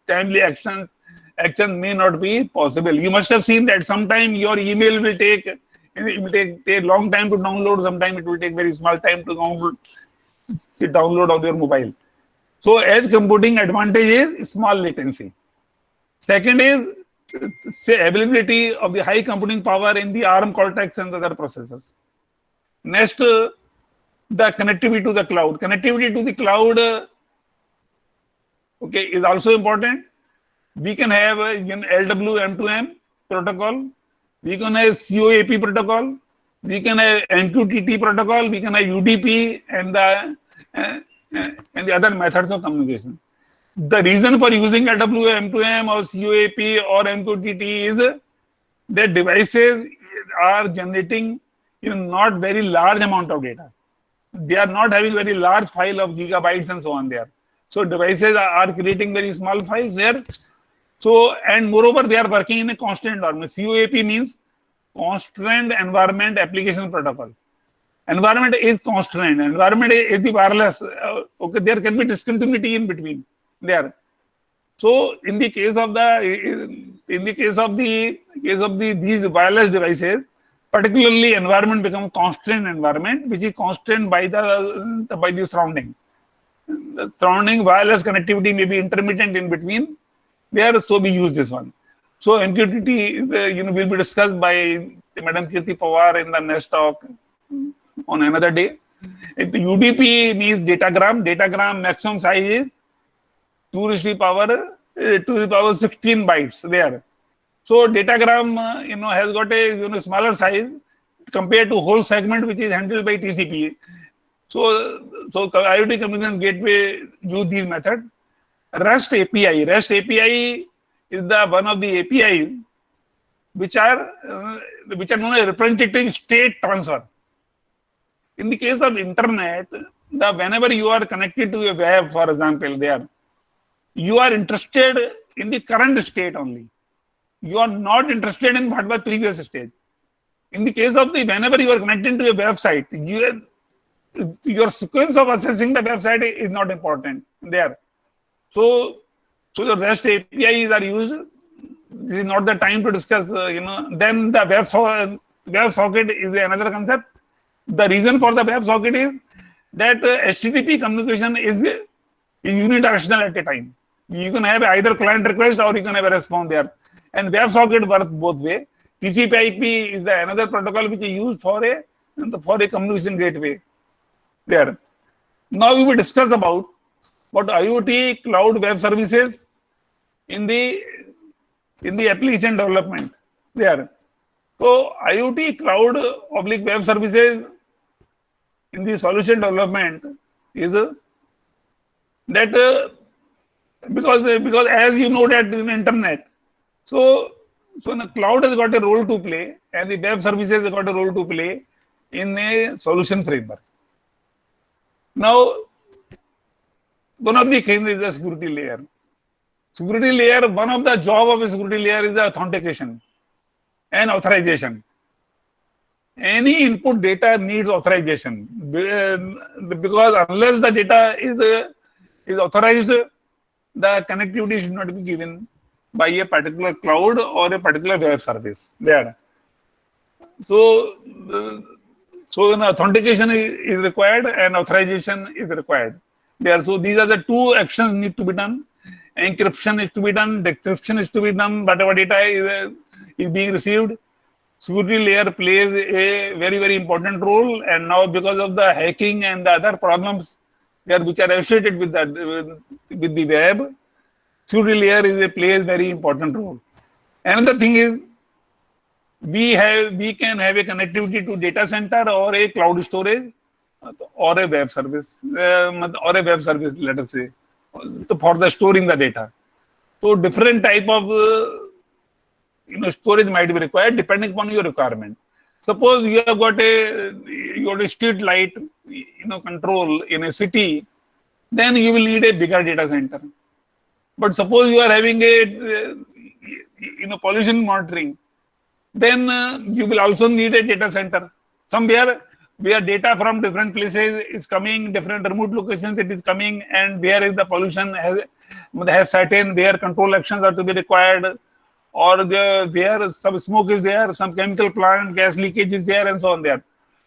timely action may not be possible. You must have seen that sometime your email will take long time to download, sometime it will take very small time to download on your mobile. So edge computing advantage is small latency. Second is say availability of the high computing power in the ARM Cortex and other processors. Next, the connectivity to the cloud. Connectivity to the cloud okay, is also important. We can have LWM2M protocol. We can have COAP protocol. We can have MQTT protocol. We can have UDP and the other methods of communication. The reason for using LWM2M or COAP or MQTT is that devices are generating not very large amount of data. They are not having very large file of gigabytes and so on there. So devices are creating very small files there. So, and moreover, they are working in a constant environment. COAP means Constrained Environment Application Protocol. Environment is constrained. Environment is the wireless. Okay, there can be discontinuity in between there. So, in the case of these wireless devices, particularly environment becomes constrained environment, which is constrained by the surrounding. The surrounding wireless connectivity may be intermittent in between. There, so we use this one. So MQTT, will be discussed by Madam Kirti Pawar in the next talk on another day. The UDP means datagram. Datagram maximum size is 2 to the power 16 bytes there. So datagram, has got a smaller size compared to whole segment which is handled by TCP. So IoT communication gateway use these methods. REST API. REST API is the one of the APIs which are known as representative state transfer. In the case of internet, whenever you are connected to a web, for example, there, you are interested in the current state only. You are not interested in what was previous state. In the case of whenever you are connected to a website, your sequence of accessing the website is not important there. So the REST APIs are used. This is not the time to discuss, Then the web socket is another concept. The reason for the web socket is that HTTP communication is unidirectional at a time. You can have either client request or you can have a response there. And web socket works both way. TCP/IP is another protocol which is used for a communication gateway there. Now we will discuss about IoT cloud web services in the application development there. So IoT cloud / web services in the solution development is that because as you know that in internet, so the cloud has got a role to play and the web services have got a role to play in a solution framework. Now, one of the things is the security layer. Security layer, one of the job of a security layer is the authentication and authorization. Any input data needs authorization because unless the data is authorized, the connectivity should not be given by a particular cloud or a particular web service there. So an authentication is required and authorization is required there. So these are the two actions need to be done. Encryption is to be done, decryption is to be done, whatever data is being received. Security layer plays a very, very important role, and now because of the hacking and the other problems which are associated with the web, security layer plays very important role. Another thing is we can have a connectivity to data center or a cloud storage or a web service, let us say, for the storing the data. So different type of storage might be required depending upon your requirement. Suppose you have got a street light control in a city, then you will need a bigger data center. But suppose you are having a pollution monitoring, then you will also need a data center. Somewhere where data from different places is coming, different remote locations it is coming, and where is the pollution has certain where control actions are to be required, or where some smoke is there, some chemical plant gas leakage is there, and so on there.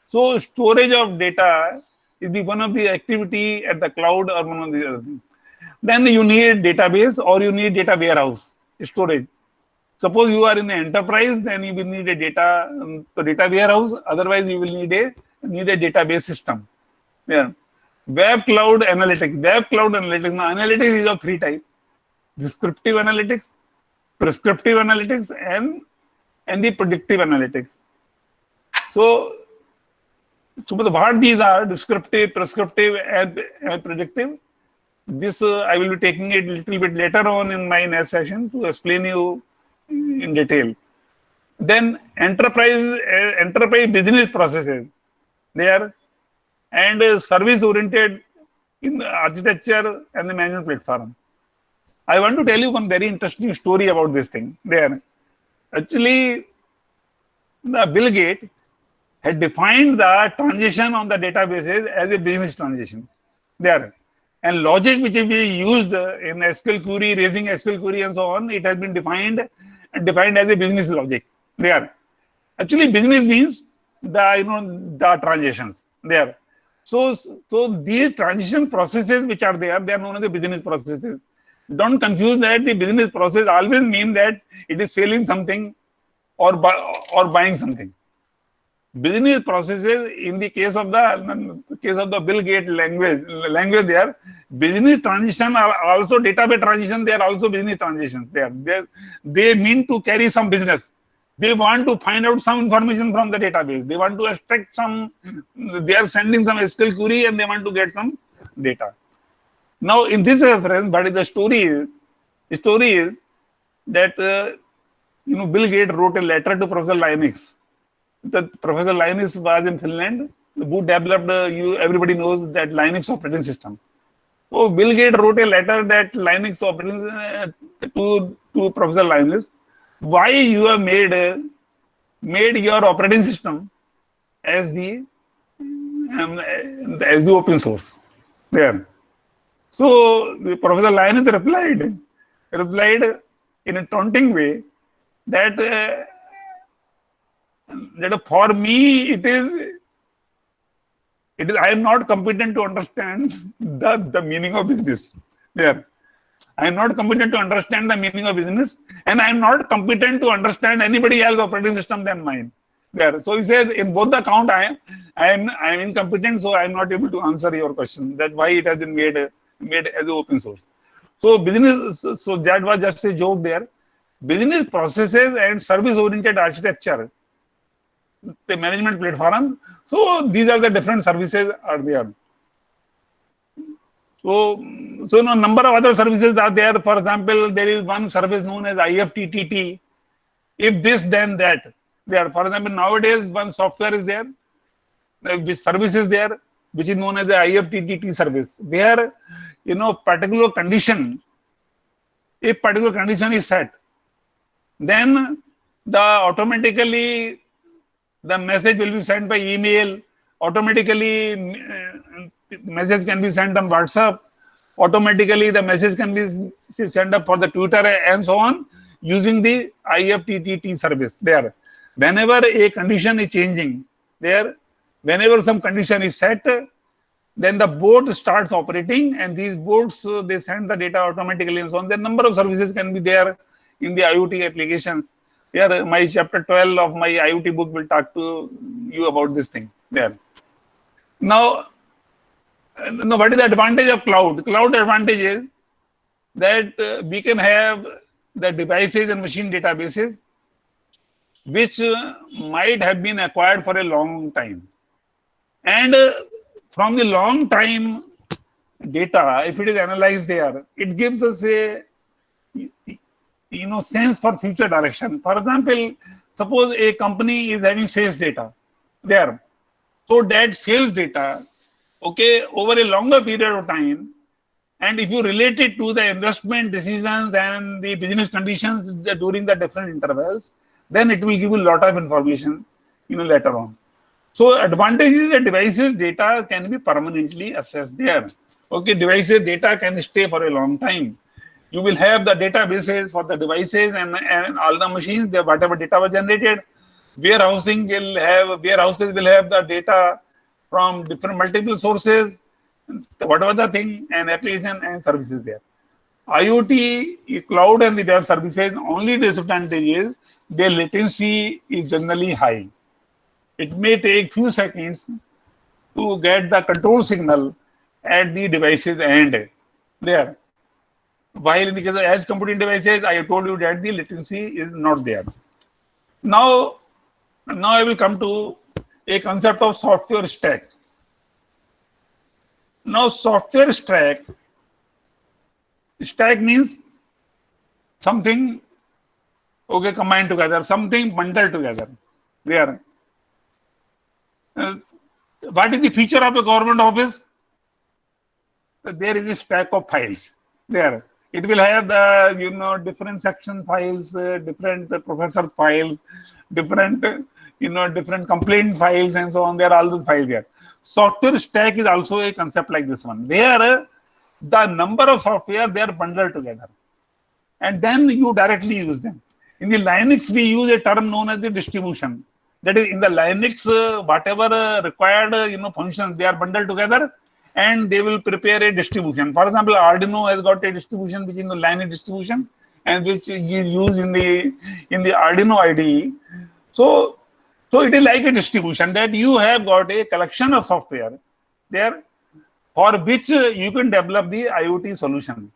So storage of data is one of the activity at the cloud or one of the other things. Then you need database or you need data warehouse storage. Suppose you are in the enterprise, then you will need a data warehouse. Otherwise, you will need a database system. Yeah. Web cloud analytics. Now, analytics is of three types: descriptive analytics, prescriptive analytics and the predictive analytics. So what these are, descriptive, prescriptive, and predictive. This I will be taking it a little bit later on in my next session to explain you in detail. Then enterprise business processes there, and service oriented in the architecture and the management platform. I want to tell you one very interesting story about this thing there. Actually, the Bill Gates had defined the transition on the databases as a business transition there. And logic which is being used in SQL query, raising SQL query and so on, it has been defined as a business logic there. Actually, business means the transitions there. So these transition processes which are there, they are known as the business processes. Don't confuse that the business process always mean that it is selling something or buying something. Business processes in the case of the Bill Gates language there, business transition are also database transition. They are also business transitions. They mean to carry some business. They want to find out some information from the database. They want to extract some. They are sending some SQL query and they want to get some data. Now, in this reference, but the story is that Bill Gates wrote a letter to Professor Linus. Professor Linus was in Finland, who developed, everybody knows that Linux operating system. So Bill Gates wrote a letter that Linux operating to Professor Linus, why you have made your operating system as the open source there. So the Professor Linus replied in a taunting way that for me it is I am not competent to understand the meaning of business there. I am not competent to understand the meaning of business, and I am not competent to understand anybody else's operating system than mine there. So he said, in both the account I am incompetent, so I am not able to answer your question that why it has been made as open source. So business, so that was just a joke there. Business processes and service oriented architecture, the management platform. So these are the different services are there. So no number of other services are there. For example, there is one service known as IFTTT. If this, then that. There. For example, nowadays one software is there, which service is there, which is known as the IFTTT service, where particular condition, if particular condition is set, then automatically the message will be sent by email. Automatically, message can be sent on WhatsApp. Automatically, the message can be sent up for the Twitter and so on using the IFTTT service there. Whenever a condition is changing there, whenever some condition is set, then the board starts operating, and these boards they send the data automatically and so on. The number of services can be there in the IoT applications. Here, my chapter 12 of my IoT book will talk to you about this thing there. Now, what is the advantage of cloud? Cloud advantage is that we can have the devices and machine databases which might have been acquired for a long time. And from the long time data, if it is analyzed there, it gives us a sense for future direction. For example, suppose a company is having sales data there. So that sales data, okay, over a longer period of time, and if you relate it to the investment decisions and the business conditions during the different intervals, then it will give you a lot of information, later on. So advantage is that devices data can be permanently assessed there. Okay, devices data can stay for a long time. You will have the databases for the devices and all the machines, whatever data was generated. Warehouses will have the data from different multiple sources, whatever the thing, and application and services there. IoT, cloud and the web services, only disadvantage is their latency is generally high. It may take few seconds to get the control signal at the devices end there. While in the case of edge computing devices, I told you that the latency is not there. Now I will come to a concept of software stack. Now, software stack means something, okay, combined together, something bundled together. There. What is the feature of a government office? There is a stack of files there. It will have the different section files, different professor files, different different complaint files, and so on. There are all those files there. Software stack is also a concept like this one. There, the number of software they are bundled together, and then you directly use them. In the Linux, we use a term known as the distribution. That is, in the Linux, whatever required functions, they are bundled together, and they will prepare a distribution. For example, Arduino has got a distribution which is the Linux distribution, and which is used in the Arduino IDE. So it is like a distribution that you have got a collection of software there for which you can develop the IoT solution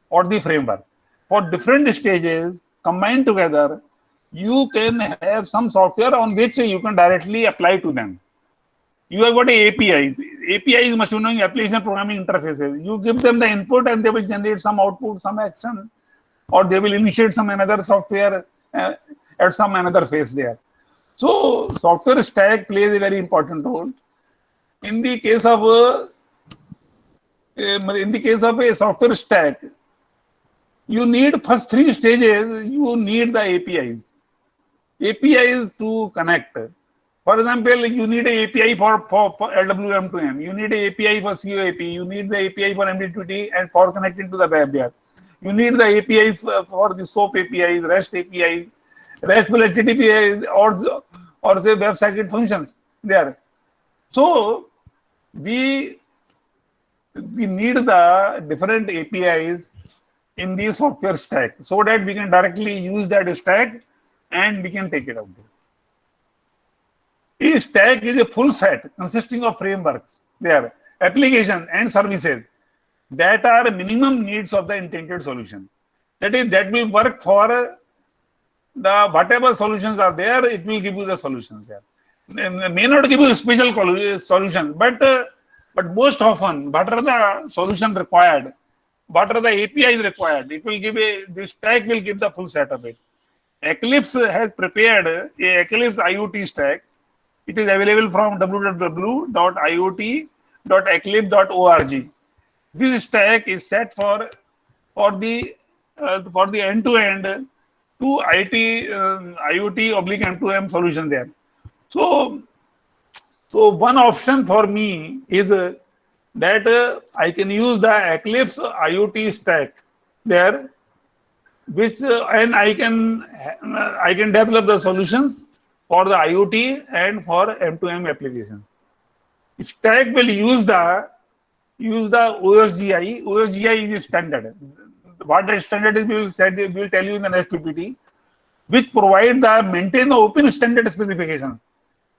or the framework. For different stages combined together, you can have some software on which you can directly apply to them. You have got a API. API is machine learning application programming interfaces. You give them the input and they will generate some output, some action, or they will initiate some another software at some another phase there. So software stack plays a very important role. In the case of a software stack, you need first three stages. You need the APIs. APIs to connect. For example, you need an API for LWM2M. You need an API for COAP. You need the API for MQTT and for connecting to the web there. You need the APIs for the SOAP APIs, REST APIs, RESTful HTTP or the web-sided functions there. So we need the different APIs in the software stack so that we can directly use that stack and we can take it out. A stack is a full set consisting of frameworks, there, applications and services that are minimum needs of the intended solution. That is, that will work for the whatever solutions are there, it will give you the solutions there. It may not give you a special solution, but most often, what are the solutions required, what are the APIs required, it will give the stack will give the full set of it. Eclipse has prepared a Eclipse IoT stack. It is available from www.iot.eclipse.org. This stack is set for the end-to-end to IoT/M2M solution there. So one option for me is that I can use the Eclipse IoT stack there, which and I can develop the solutions for the IoT and for M2M application. Stack will use the OSGI. OSGI is a standard. What the standard is, we will tell you in the next PPT, which provide maintain the open standard specification.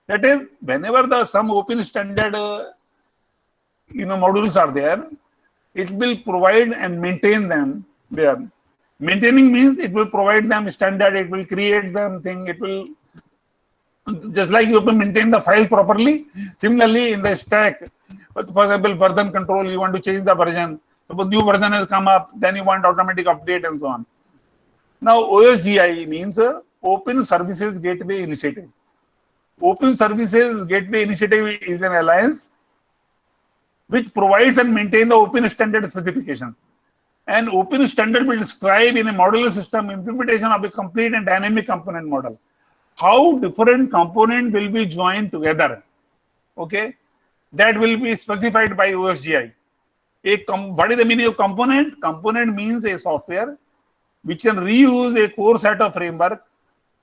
That is, whenever some open standard modules are there, it will provide and maintain them there. Maintaining means it will provide them standard, it will create them thing, it will, just like you have to maintain the file properly. Similarly, in the stack, for example, version control, you want to change the version. Suppose new version has come up, then you want automatic update and so on. Now, OSGI means Open Services Gateway Initiative. Open Services Gateway Initiative is an alliance which provides and maintains the open standard specifications. And open standard will describe in a modular system implementation of a complete and dynamic component model. How different components will be joined together. Okay, that will be specified by OSGI. What is the meaning of component? Component means a software which can reuse a core set of framework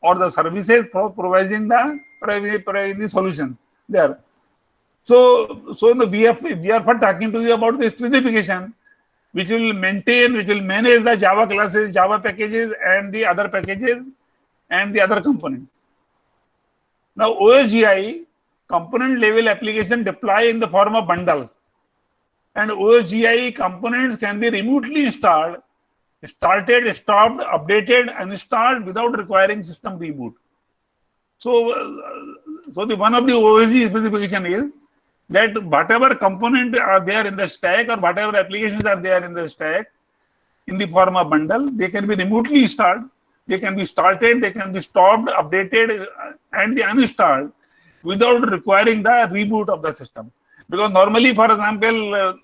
or the services for providing the solution there. So we are talking to you about the specification, which will maintain, which will manage the Java classes, Java packages, and the other packages and the other components. Now, OSGI component level application deploy in the form of bundles, and OSGI components can be remotely installed started, stopped, updated, and installed without requiring system reboot. So, the one of the OSG specification is that whatever component are there in the stack or whatever applications are there in the stack in the form of bundle, they can be remotely installed, they can be started, they can be stopped, updated, and uninstalled without requiring the reboot of the system. Because normally, for example,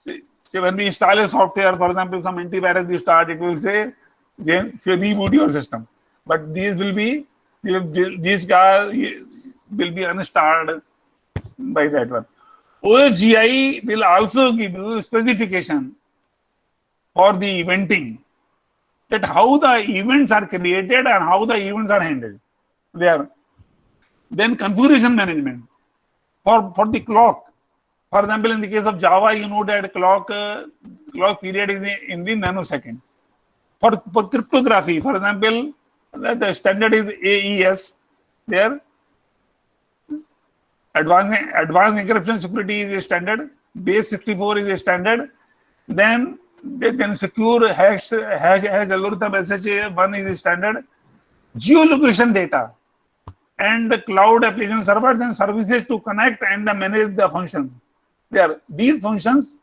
say when we install a software, for example, some antivirus we start, it will say reboot your system. But these guys will be uninstalled by that one. OSGI will also give you specification for the eventing, that how the events are created and how the events are handled there. Then configuration management for the clock. For example, in the case of Java, you know that clock period is in the nanosecond. For cryptography, for example, the standard is AES. There, advanced encryption security is a standard. Base 64 is a standard. Then secure hash algorithm SHA1 is a standard. Geolocation data and the cloud application servers and services to connect and manage the functions. These functions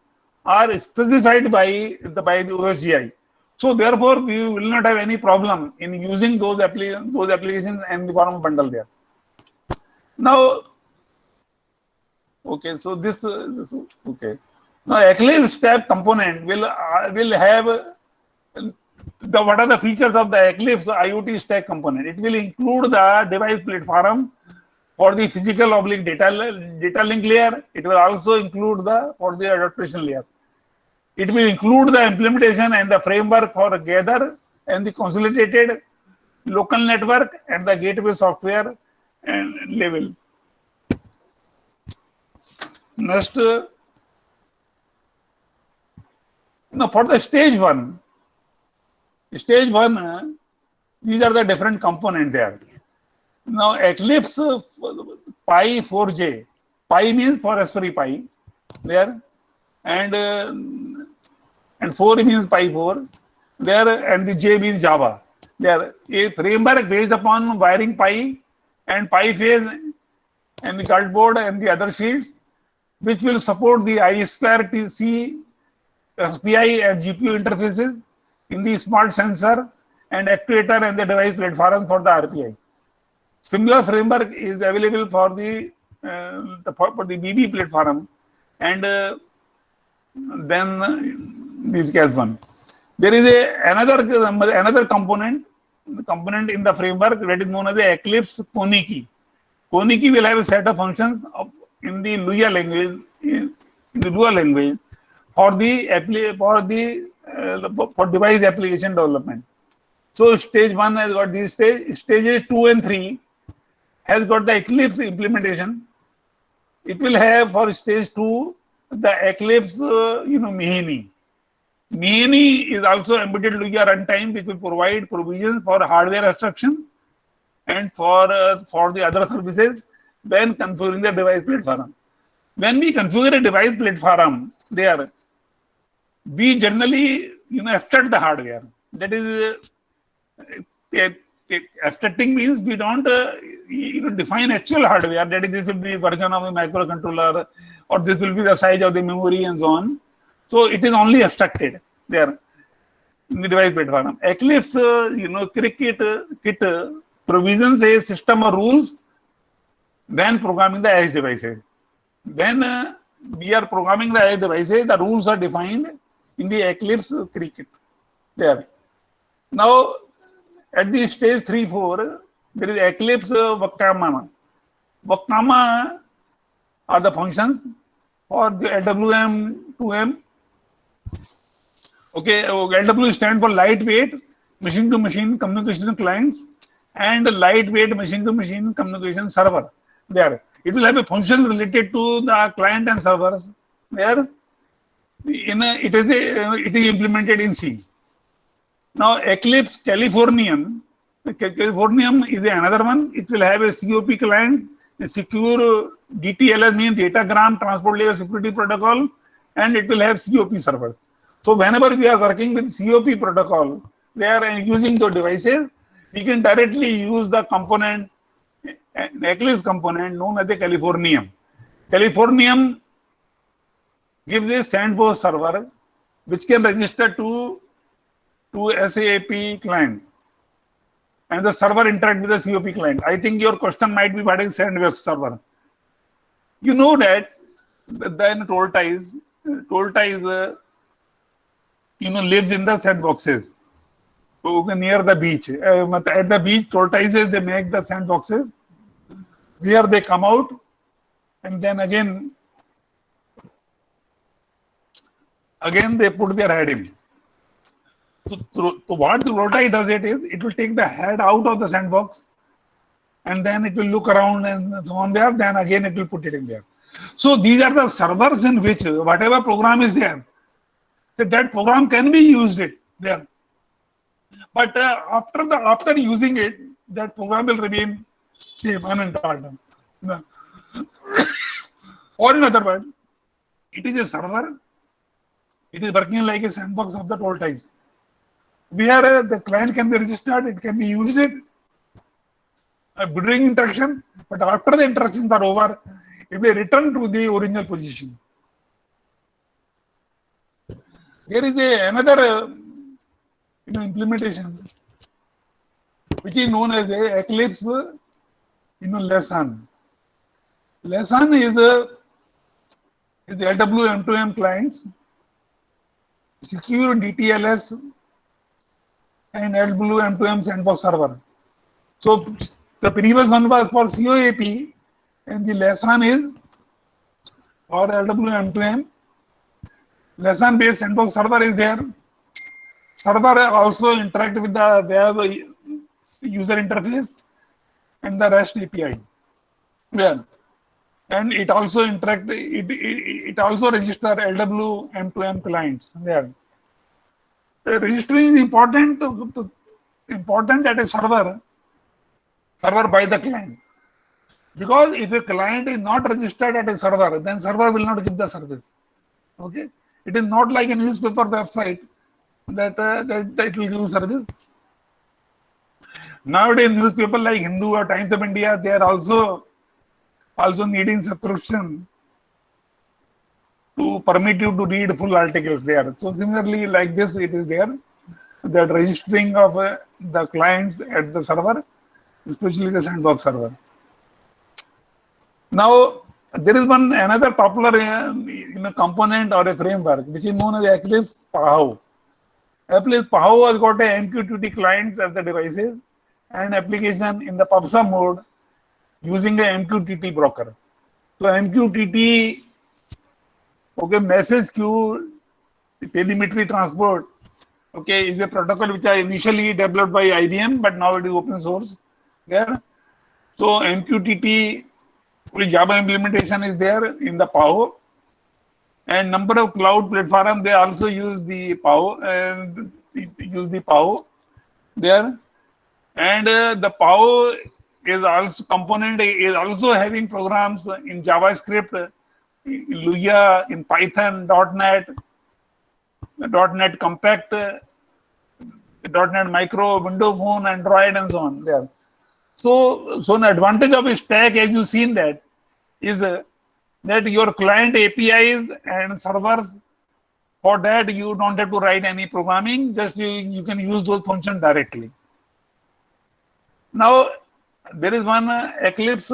are specified by the OSGI. So therefore, we will not have any problem in using those applications and the form of bundle there. Now, okay, so this okay. Now, Eclipse stack component will have what are the features of the Eclipse IoT stack component. It will include the device platform for the physical oblique data link layer. It will also include for the adaptation layer. It will include the implementation and the framework for Gather and the consolidated local network and the gateway software and level. Next, now for the stage one, these are the different components there. Now Eclipse Pi 4J, Pi means for Raspberry Pi there, and 4 means Pi 4 there, and the J means Java. There, a framework based upon wiring Pi and Pi phase and the cult board and the other sheets, which will support the I2C, SPI and GPU interfaces in the smart sensor and actuator and the device platform for the RPI. Similar framework is available for the BB platform, and then this case one. There is another component in the framework that is known as the Eclipse Koniki. Koniki will have a set of functions in the Lua language for device application development. So stage 1 has got these stages 2 and 3 has got the Eclipse implementation. It will have for stage 2 the Eclipse Mihini. Mihini is also embedded Lua runtime, which will provide provisions for hardware abstraction and for the other services when configuring the device platform. When we configure a device platform there, we generally abstract the hardware. That is, abstracting means we don't define actual hardware. That is, this will be a version of a microcontroller, or this will be the size of the memory and so on. So it is only abstracted there in the device platform. Eclipse, kit provisions a system of rules when programming the edge devices. When we are programming the edge devices, the rules are defined in the Eclipse kit there. Now, at the stage 3-4, there is Eclipse Wakama. Wakama are the functions for the LWM 2M. Okay, LW stands for lightweight machine-to-machine communication clients and lightweight machine-to-machine communication server. There, it will have a function related to the client and servers. There, it is implemented in C. Now, Eclipse Californium is another one. It will have a COP client, a secure DTLS means datagram transport layer security protocol, and it will have COP servers. So whenever we are working with COP protocol, they are using the devices, we can directly use the component, an Eclipse component known as the Californium. Californium gives a sandbox server which can register to SAP client, and the server interact with the COP client. I think your question might be, what is sandbox server? You know that then Tortoise lives in the sandboxes. So near the beach. At the beach, tortoises, they make the sandboxes. Here they come out, and then again they put their head in. So what the tortoise does it will take the head out of the sandbox, and then it will look around and so on there, then again it will put it in there. So these are the servers in which whatever program is there, that program can be used there. But after using it, that program will remain same, uninterrupted. Or in other words, it is a server. It is working like a sandbox of the tortoise. Where the client can be registered, it can be used during interaction, but after the interactions are over, it will return to the original position. There is another implementation which is known as a Eclipse lesson. Lesson is LWM2M clients, secure DTLS, and LWM2M sandbox server. So the previous one was for COAP, and the lesson is for LWM2M. Lesson based sandbox server is there. Server also interact with the web user interface and the REST API. Well, and it also interact. It also register LWM2M clients there. The registering is important at a server by the client, because if a client is not registered at a server, then server will not give the service. Okay, it is not like a newspaper website that it will give service. Nowadays, newspaper like Hindu or Times of India, they are also needing subscription to permit you to read full articles there. So similarly, like this, it is there, that registering of the clients at the server, especially the sandbox server. Now, there is another popular component or a framework which is known as Eclipse PAHO. Eclipse PAHO has got a MQTT client at the devices and application in the PubSub mode using a MQTT broker. So MQTT, message queue telemetry transport, is a protocol which I initially developed by IBM, but now it is open source there. So MQTT Java implementation is there in the PAHO, and number of cloud platforms, they also use the PAHO there, and the PAHO is also having programs in JavaScript, Lua, in Python, .NET, .NET Compact, .NET Micro, Windows Phone, Android, and so on there. So an advantage of a stack, as you've seen that, is that your client APIs and servers, for that you don't have to write any programming, just you can use those functions directly. Now, there is one Eclipse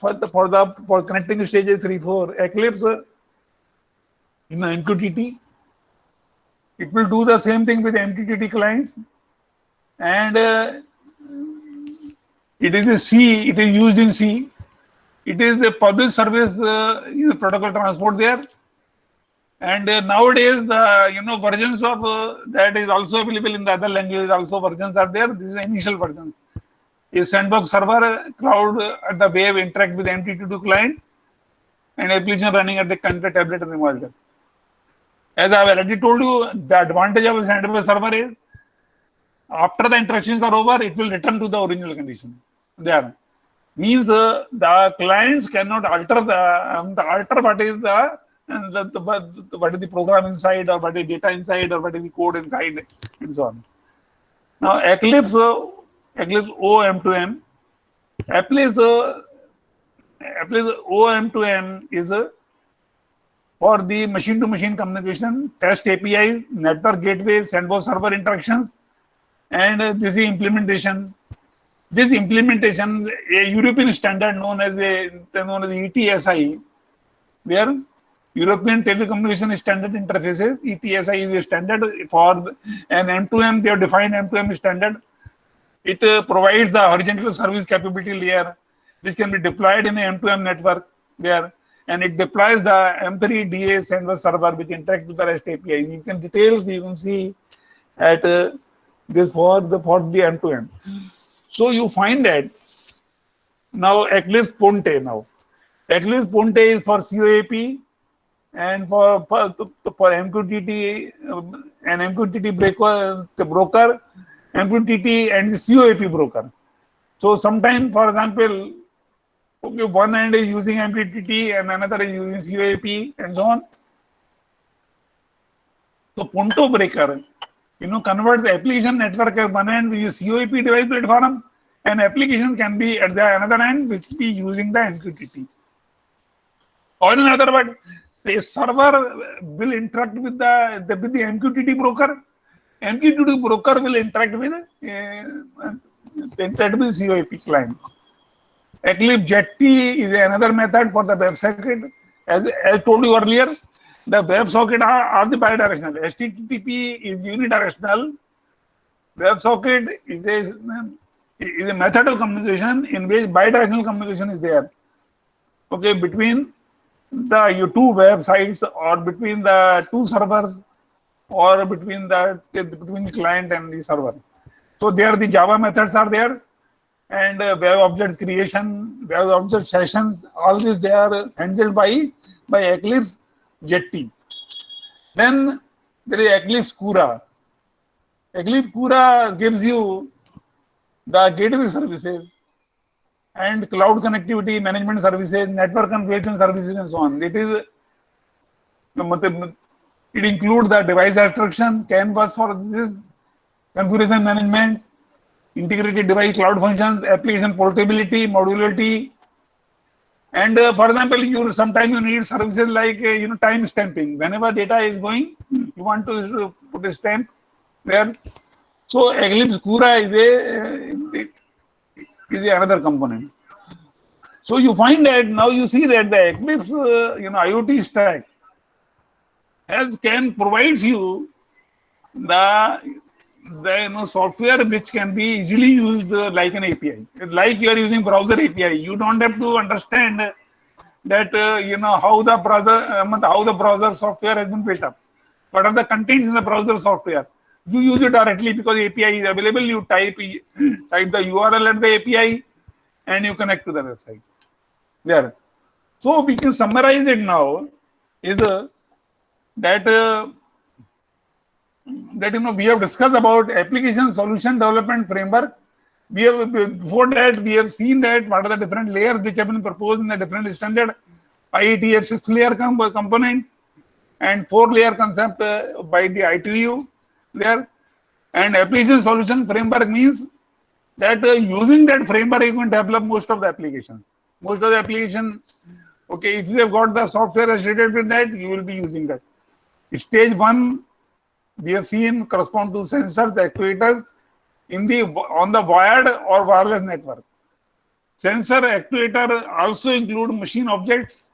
for connecting stages 3-4, Eclipse MQTT. It will do the same thing with MQTT clients, and it is a C. It is used in C. It is the public service protocol transport there, and nowadays the versions of that is also available in the other languages. Also versions are there. These are the initial versions. A sandbox server, cloud at the web interact with MQTT client, and application running at the content tablet and the mobile. As I have already told you, the advantage of a sandbox server is after the interactions are over, it will return to the original condition. There means the clients cannot alter what is the and what is the program inside, or what is data inside, or what is the code inside, and so on. Now Eclipse OM2M, Eclipse OM2M is for the machine-to-machine communication, test API, network gateway, sandbox server interactions, and this is implementation. This implementation, a European standard known as ETSI, where European Telecommunication Standard Interfaces, ETSI is a standard for an M2M. They have defined M2M standard. It provides the horizontal service capability layer, which can be deployed in an M2M network there, and it deploys the M3DA sender server, which interacts with the REST API. You can details you can see at this for the M2M. So you find that now Eclipse Ponte now. Eclipse Ponte is for COAP and for MQTT and MQTT broker, MQTT and the COAP broker. So sometimes, for example, okay, one end is using MQTT and another is using COAP and so on. So Ponto breaker, convert the application network at one end with COAP device platform, and application can be at the another end, which be using the MQTT. Or in other words, the server will interact with the MQTT broker. MQTT broker will interact with COAP client. Eclipse Jetty is another method for the WebSocket. As told you earlier, the WebSocket are the bidirectional. HTTP is unidirectional. WebSocket is a method of communication in which bidirectional communication is there. Okay, between the two websites, or between the two servers, or between the client and the server. So there the Java methods are there, and web object creation, web object sessions, all this they are handled by Eclipse Jetty. Then there is Eclipse Kura. Eclipse Kura gives you the gateway services and cloud connectivity management services, network configuration services, and so on. It includes the device abstraction, canvas for this, configuration management, integrated device cloud functions, application portability, modularity, and for example, sometimes you need services like time stamping. Whenever data is going, you want to put a stamp there. So Eclipse Kura is another component. So you find that now you see that the Eclipse IoT stack can provides you the software which can be easily used like an API. Like you are using browser API, you don't have to understand that how the browser software has been built up. What are the contents in the browser software? You use it directly because API is available. You type the URL at the API and you connect to the website. There. So we can summarize it now is that we have discussed about application solution development framework. Before that we have seen that what are the different layers which have been proposed in the different standard. IETF 6-layer component and 4-layer concept by the ITU there. And application solution framework means that using that framework you can develop most of the applications. Most of the application, okay, if you have got the software associated with that, you will be using that. Stage 1 we have seen correspond to sensors, actuators on the wired or wireless network. Sensor actuator also include machine objects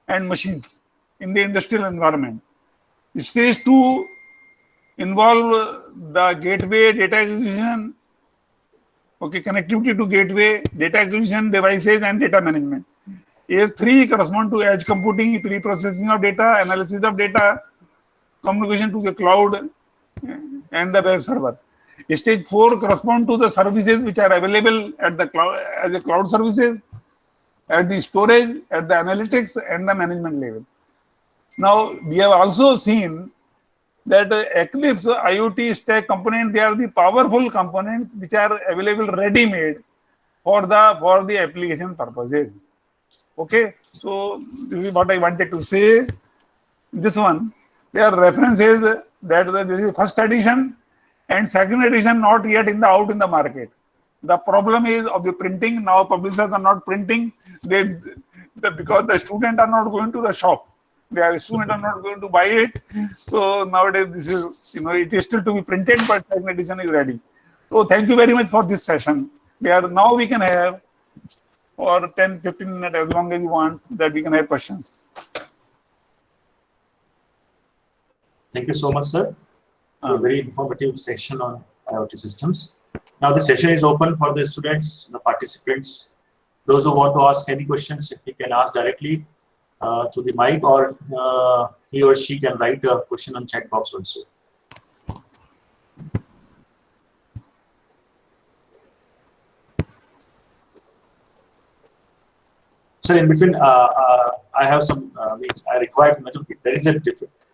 and machines in the industrial environment. Stage 2 involve the gateway, data acquisition, okay, connectivity to gateway, data acquisition, devices, and data management. Stage 3 correspond to edge computing, pre-processing of data, analysis of data, communication to the cloud and the web server. Stage 4 correspond to the services which are available at the cloud as a cloud services, at the storage, at the analytics, and the management level. Now we have also seen that Eclipse IoT stack component, they are the powerful components which are available ready-made for the application purposes. Okay, so this is what I wanted to say. this one, their reference is that this is first edition and second edition not yet out in the market. The problem is of the printing. Now publishers are not printing. Because the students are not going to the shop. Their students are not going to buy it. So nowadays this is, it is still to be printed, but second edition is ready. So thank you very much for this session. Now we can have for 10-15 minutes, as long as you want, that we can have questions. Thank you so much, sir. For a very informative session on IoT systems. Now the session is open for the students, the participants. Those who want to ask any questions, you can ask directly through the mic, or he or she can write a question on chat box also. So in between, I have some, I required, there is a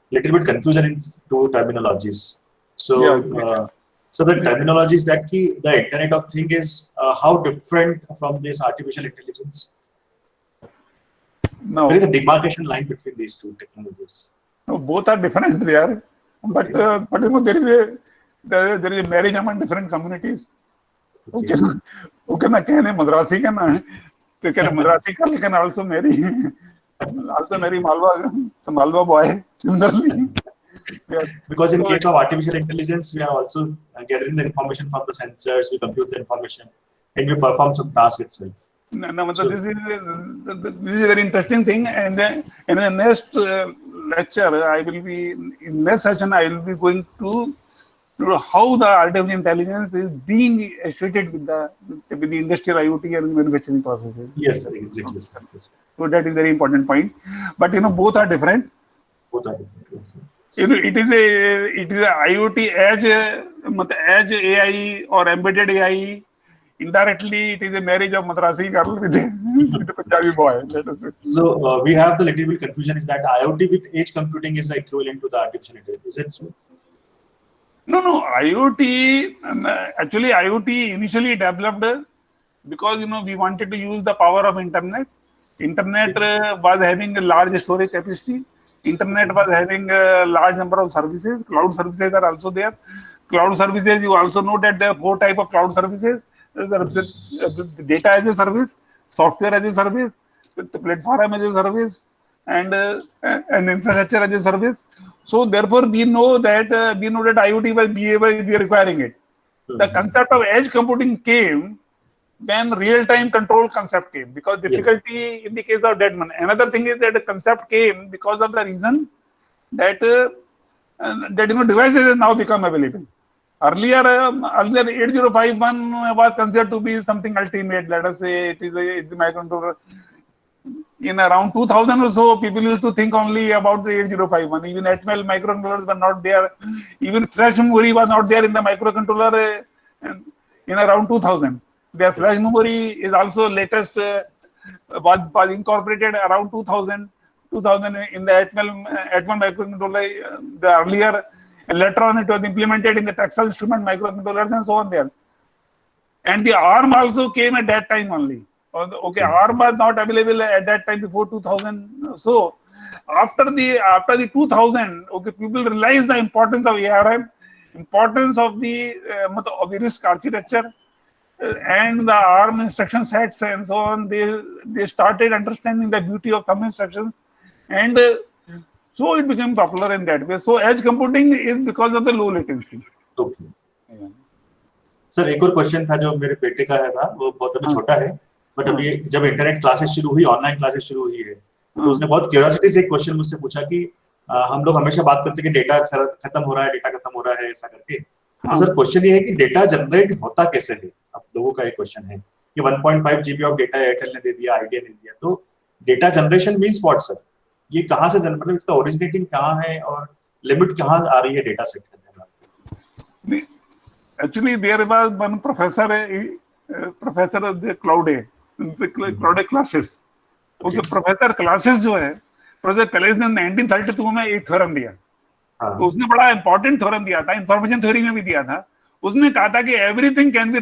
little bit confusion in two terminologies. So, so the terminologies that the Internet of Things is how different from this artificial intelligence? No. There is a demarcation line between these two technologies. No, both are different there, but there is a marriage among different communities. Okay, Madrasi can also marry Malwa boy. Similarly. Because in case of artificial intelligence, we are also gathering the information from the sensors, we compute the information, and we perform some task itself. So, this is a very interesting thing. And then in the next lecture, I will be in next session. I will be going to how the artificial intelligence is being associated with the industrial IoT and manufacturing processes. Yes, sir, exactly. So that is very important point. But both are different. Both are different. Yes, sir. It is a IoT as AI or embedded AI. Indirectly, it is a marriage of Madrasi girl with a Punjabi boy. So we have the little bit confusion is that IoT with edge computing is the equivalent to the artificial intelligence. Is it so? No. IoT, actually IoT initially developed because we wanted to use the power of internet. Internet was having a large storage capacity. Internet was having a large number of services. Cloud services are also there. Cloud services, you also know that there are 4 types of cloud services. The data as a service, software as a service, the platform as a service, and infrastructure as a service. So therefore, we know that IoT will be requiring it. The concept of edge computing came when real-time control concept came, because difficulty in the case of dead man. Another thing is that the concept came because of the reason that devices have now become available. Earlier 8051 was considered to be something ultimate. Let us say it is a microcontroller. In around 2000 or so, people used to think only about the 8051. Even Atmel microcontrollers were not there. Even flash memory was not there in the microcontroller in around 2000. Their flash memory is also latest, was incorporated around 2000 in the Atmel microcontroller. The earlier, later on it was implemented in the Texas Instrument microcontrollers and so on there. And the ARM also came at that time only. Okay, ARM was not available at that time before 2000. So after the 2000, okay, people realized the importance of ARM, importance of the RISC architecture, and the ARM instruction sets and so on. They started understanding the beauty of thumb instructions, and so it became popular in that way. So edge computing is because of the low latency. Okay. Sir एक और question था जो मेरे बेटे का था, वो बहुत अभी छोटा है, बट अभी जब इंटरनेट क्लासेस शुरू हुई, ऑनलाइन क्लासेस शुरू हुई है, तो उसने बहुत क्यूरियोसिटी से एक क्वेश्चन मुझसे पूछा कि हम लोग हमेशा बात करते हैं कि डेटा खत्म हो रहा है, डेटा खत्म हो रहा है, ऐसा करके। तो सर क्वेश्चन ये है कि डेटा जनरेट होता कैसे है? अब लोगों का एक क्वेश्चन है कि 1.5 GB ऑफ डेटा एयरटेल ने दे दिया, आइडिया ने दिया, तो data generation means what sir? ये कहां से मतलब इसका ओरिजिनेटिंग कहां है और लिमिट कहां आ रही है डेटा सेट करने में? Actually, there was one professor of the cloud classes. Okay, professor classes जो है, professor Classes ने 1932 में एक थ्योरम दिया। तो उसने बड़ा इंपॉर्टेंट थ्योरम दिया था, इंफॉर्मेशन थ्योरी में भी दिया था। उसने कहा था कि everything can be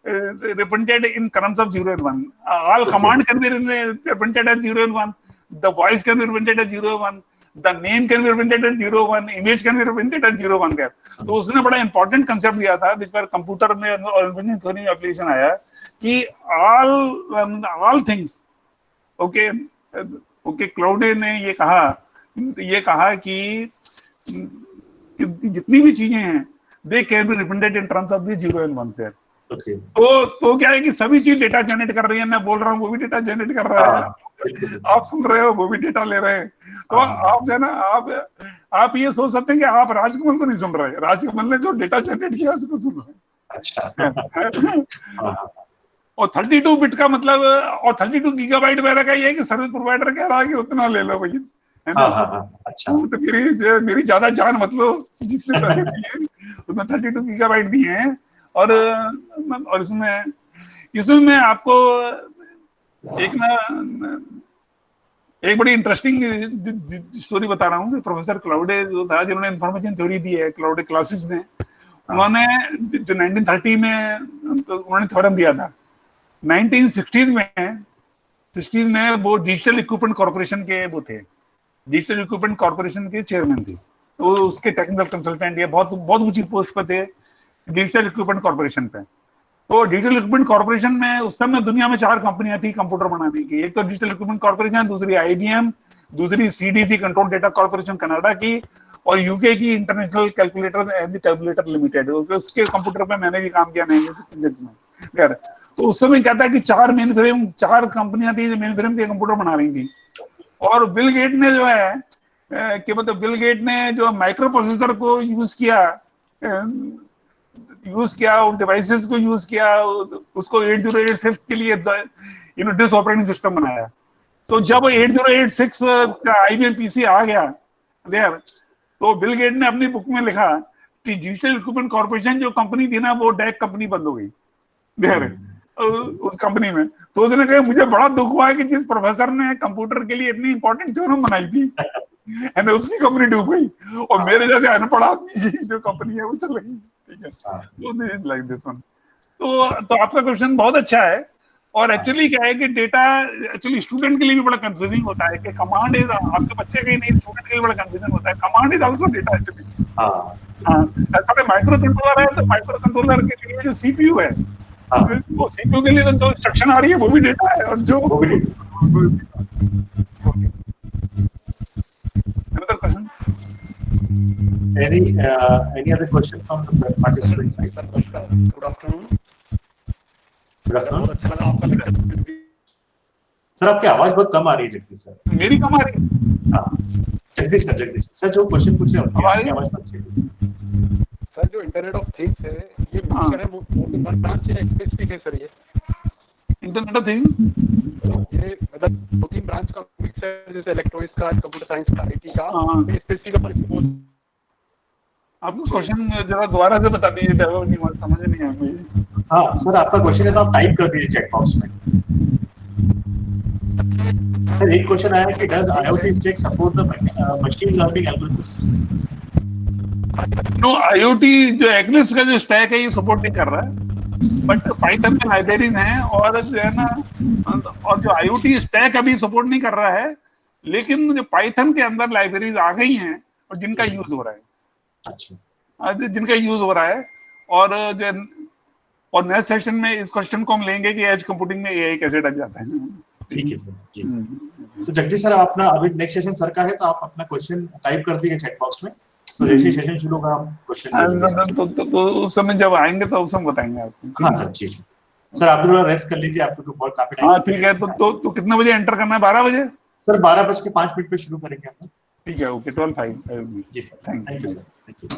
represented in terms of 0 and 1. All command can be represented as 0 and 1. The voice can be represented as 0 and 1. The name can be represented as 0 1, image can be represented as 0 1 gap. तो उसने बड़ा important concept दिया था जिस पर computer में और engineering theory में एप्लीकेशन आया कि all things okay okay. Claude ने ये कहा कि जितनी भी चीजें हैं they can be represented in terms of the 0 and 1 set. Okay. तो क्या है कि सभी चीज डेटा जनरेट कर रही है, मैं बोल रहा हूँ वो भी डेटा जनरेट कर रहा है, आप सुन रहे हो वो भी डेटा ले रहे हैं। तो आप जो है ना आप ये सोच सकते हैं कि आप राजकमल को नहीं सुन रहे, राजकमल ने जो डेटा जनरेट किया उसको सुन रहे हैं। अच्छा। और 32 बिट का मतलब और 32 गीगाबाइट वगैरह का ये है कि सर्विस प्रोवाइडर कह रहा है कि उतना ले लो भाई, है ना। अच्छा। तो मेरी ज्यादा जान मत लो, जितने पैसे दिए उसमें 32 गीगाबाइट दिए हैं। और इसमें आपको एक बड़ी इंटरेस्टिंग स्टोरी बता रहा हूँ। प्रोफेसर क्लाउडे जो था, जिन्होंने इंफॉर्मेशन थ्योरी दी है क्लाउडे क्लासेस में, उन्होंने जो 1930 में तो उन्होंने थ्योरम दिया था। 1960s में वो डिजिटल इक्विपमेंट कॉर्पोरेशन के वो थे, डिजिटल इक्विपमेंट कॉर्पोरेशन के चेयरमैन थे। वो उसके टेक्निकल कंसल्टेंट, ये बहुत ऊंची पोस्ट पर थे डिजिटल इक्विपमेंट कॉर्पोरेशन पे। तो डिजिटल इक्विपमेंट कॉर्पोरेशन में उस समय दुनिया में 4 कंपनियां थी कंप्यूटर बनाने की। एक तो डिजिटल इक्विपमेंट कॉर्पोरेशन, दूसरी IBM, दूसरी CDC control data corporation Canada की, और यूके की इंटरनेशनल कैलकुलेटर एंड टैबुलेटर लिमिटेड। उसके कंप्यूटर पे मैंने भी काम किया 1966 में। तो उस समय क्या था कि 4 कंपनियां थी जो मेन फ्रेम के कंप्यूटर बना रही थी। और बिल गेट ने जो है कि मतलब बिल गेट ने जो माइक्रो प्रोसेसर को यूज किया उन डिवाइसेस को यूज किया, उसको 8086 के लिए डिस ऑपरेटिंग सिस्टम बनाया। तो जब 8086 का IBM PC आ गया देयर, तो बिल गेट ने अपनी बुक में लिखा कि डिजिटल इक्विपमेंट कॉर्पोरेशन जो कंपनी थी ना, वो डैक कंपनी बंद हो गई देयर उस कंपनी में। तो उसने कहा मुझे बड़ा दुख हुआ है कि जिस प्रोफेसर ने कंप्यूटर के लिए इतनी इंपॉर्टेंट थ्योरम बनाई थी एंड उसकी कंपनी डूब गई, और मेरे जैसे अनपढ़ आदमी की जो कंपनी है वो चल रही। ठीक है, लाइक दिस वन। तो आपका क्वेश्चन बहुत अच्छा है। और एक्चुअली क्या है कि डेटा एक्चुअली स्टूडेंट के लिए भी बड़ा कंफ्यूजिंग होता है कि कमांड इज, आपके बच्चे के नहीं, स्टूडेंट के लिए बड़ा कंफ्यूजन होता है। Command is also data actually. हाँ, माइक्रो कंट्रोलर है तो माइक्रो कंट्रोलर के लिए जो CPU है, वो CPU के लिए जो इंस्ट्रक्शन आ रही है वो भी डेटा है। और जो another question? Any other question from the participants? Good afternoon. Good afternoon. Sir आपकी आवाज बहुत कम आ रही है जगदीश सर। मेरी कम आ रही है? हाँ, जगदीश सर जो क्वेश्चन पूछ रहे हैं आपकी आवाज सबसे। सर जो इंटरनेट ऑफ थिंग्स है ये ब्रांच है, स्पेसिफिक है सर। ये इंटरनेट ऑफ थिंग्स ये मतलब 2-3 ब्रांच का मिक्स है, जैसे इलेक्ट्रॉनिक्स का, कंप्यूटर साइंस का, IT का, स्पेसिफिक। आपको क्वेश्चन जरा दोबारा से बता दीजिए, समझ नहीं आया मुझे। हाँ सर, आपका क्वेश्चन है तो आप टाइप कर दीजिए चैट बॉक्स में। सर एक क्वेश्चन आया कि does IoT stack support the machine learning algorithms? No, IoT जो एक्लिप्स का जो स्टैक है ये सपोर्ट नहीं कर रहा है, बट पाइथन में लाइब्रेरीज हैं और जो है ना, और जो IoT स्टैक अभी सपोर्ट नहीं कर रहा है, लेकिन जो पाइथन के अंदर लाइब्रेरीज आ गई हैं और जिनका यूज हो रहा है। अच्छा, जिनका यूज हो रहा है। और नेक्स्ट सेशन में इस क्वेश्चन को हम लेंगे कि एज कंप्यूटिंग में AI कैसे डल जाता है। ठीक है सर जी। तो जगदीश सर अपना अभी नेक्स्ट सेशन सर का है, तो आप अपना क्वेश्चन टाइप कर दीजिए चैट बॉक्स में, तो जैसे सेशन शुरू होगा हम क्वेश्चन तो उस समय जब आएंगे तो उस समय बताएंगे आपको। हाँ सर जी। सर आप थोड़ा रेस्ट कर लीजिए, आपको बहुत काफी टाइम। हाँ ठीक है। तो कितने बजे एंटर करना है? 12 बजे सर? 12:05 पे शुरू करेंगे हम। ठीक है, ओके, 12:05। जी sir, thank you sir, thank you.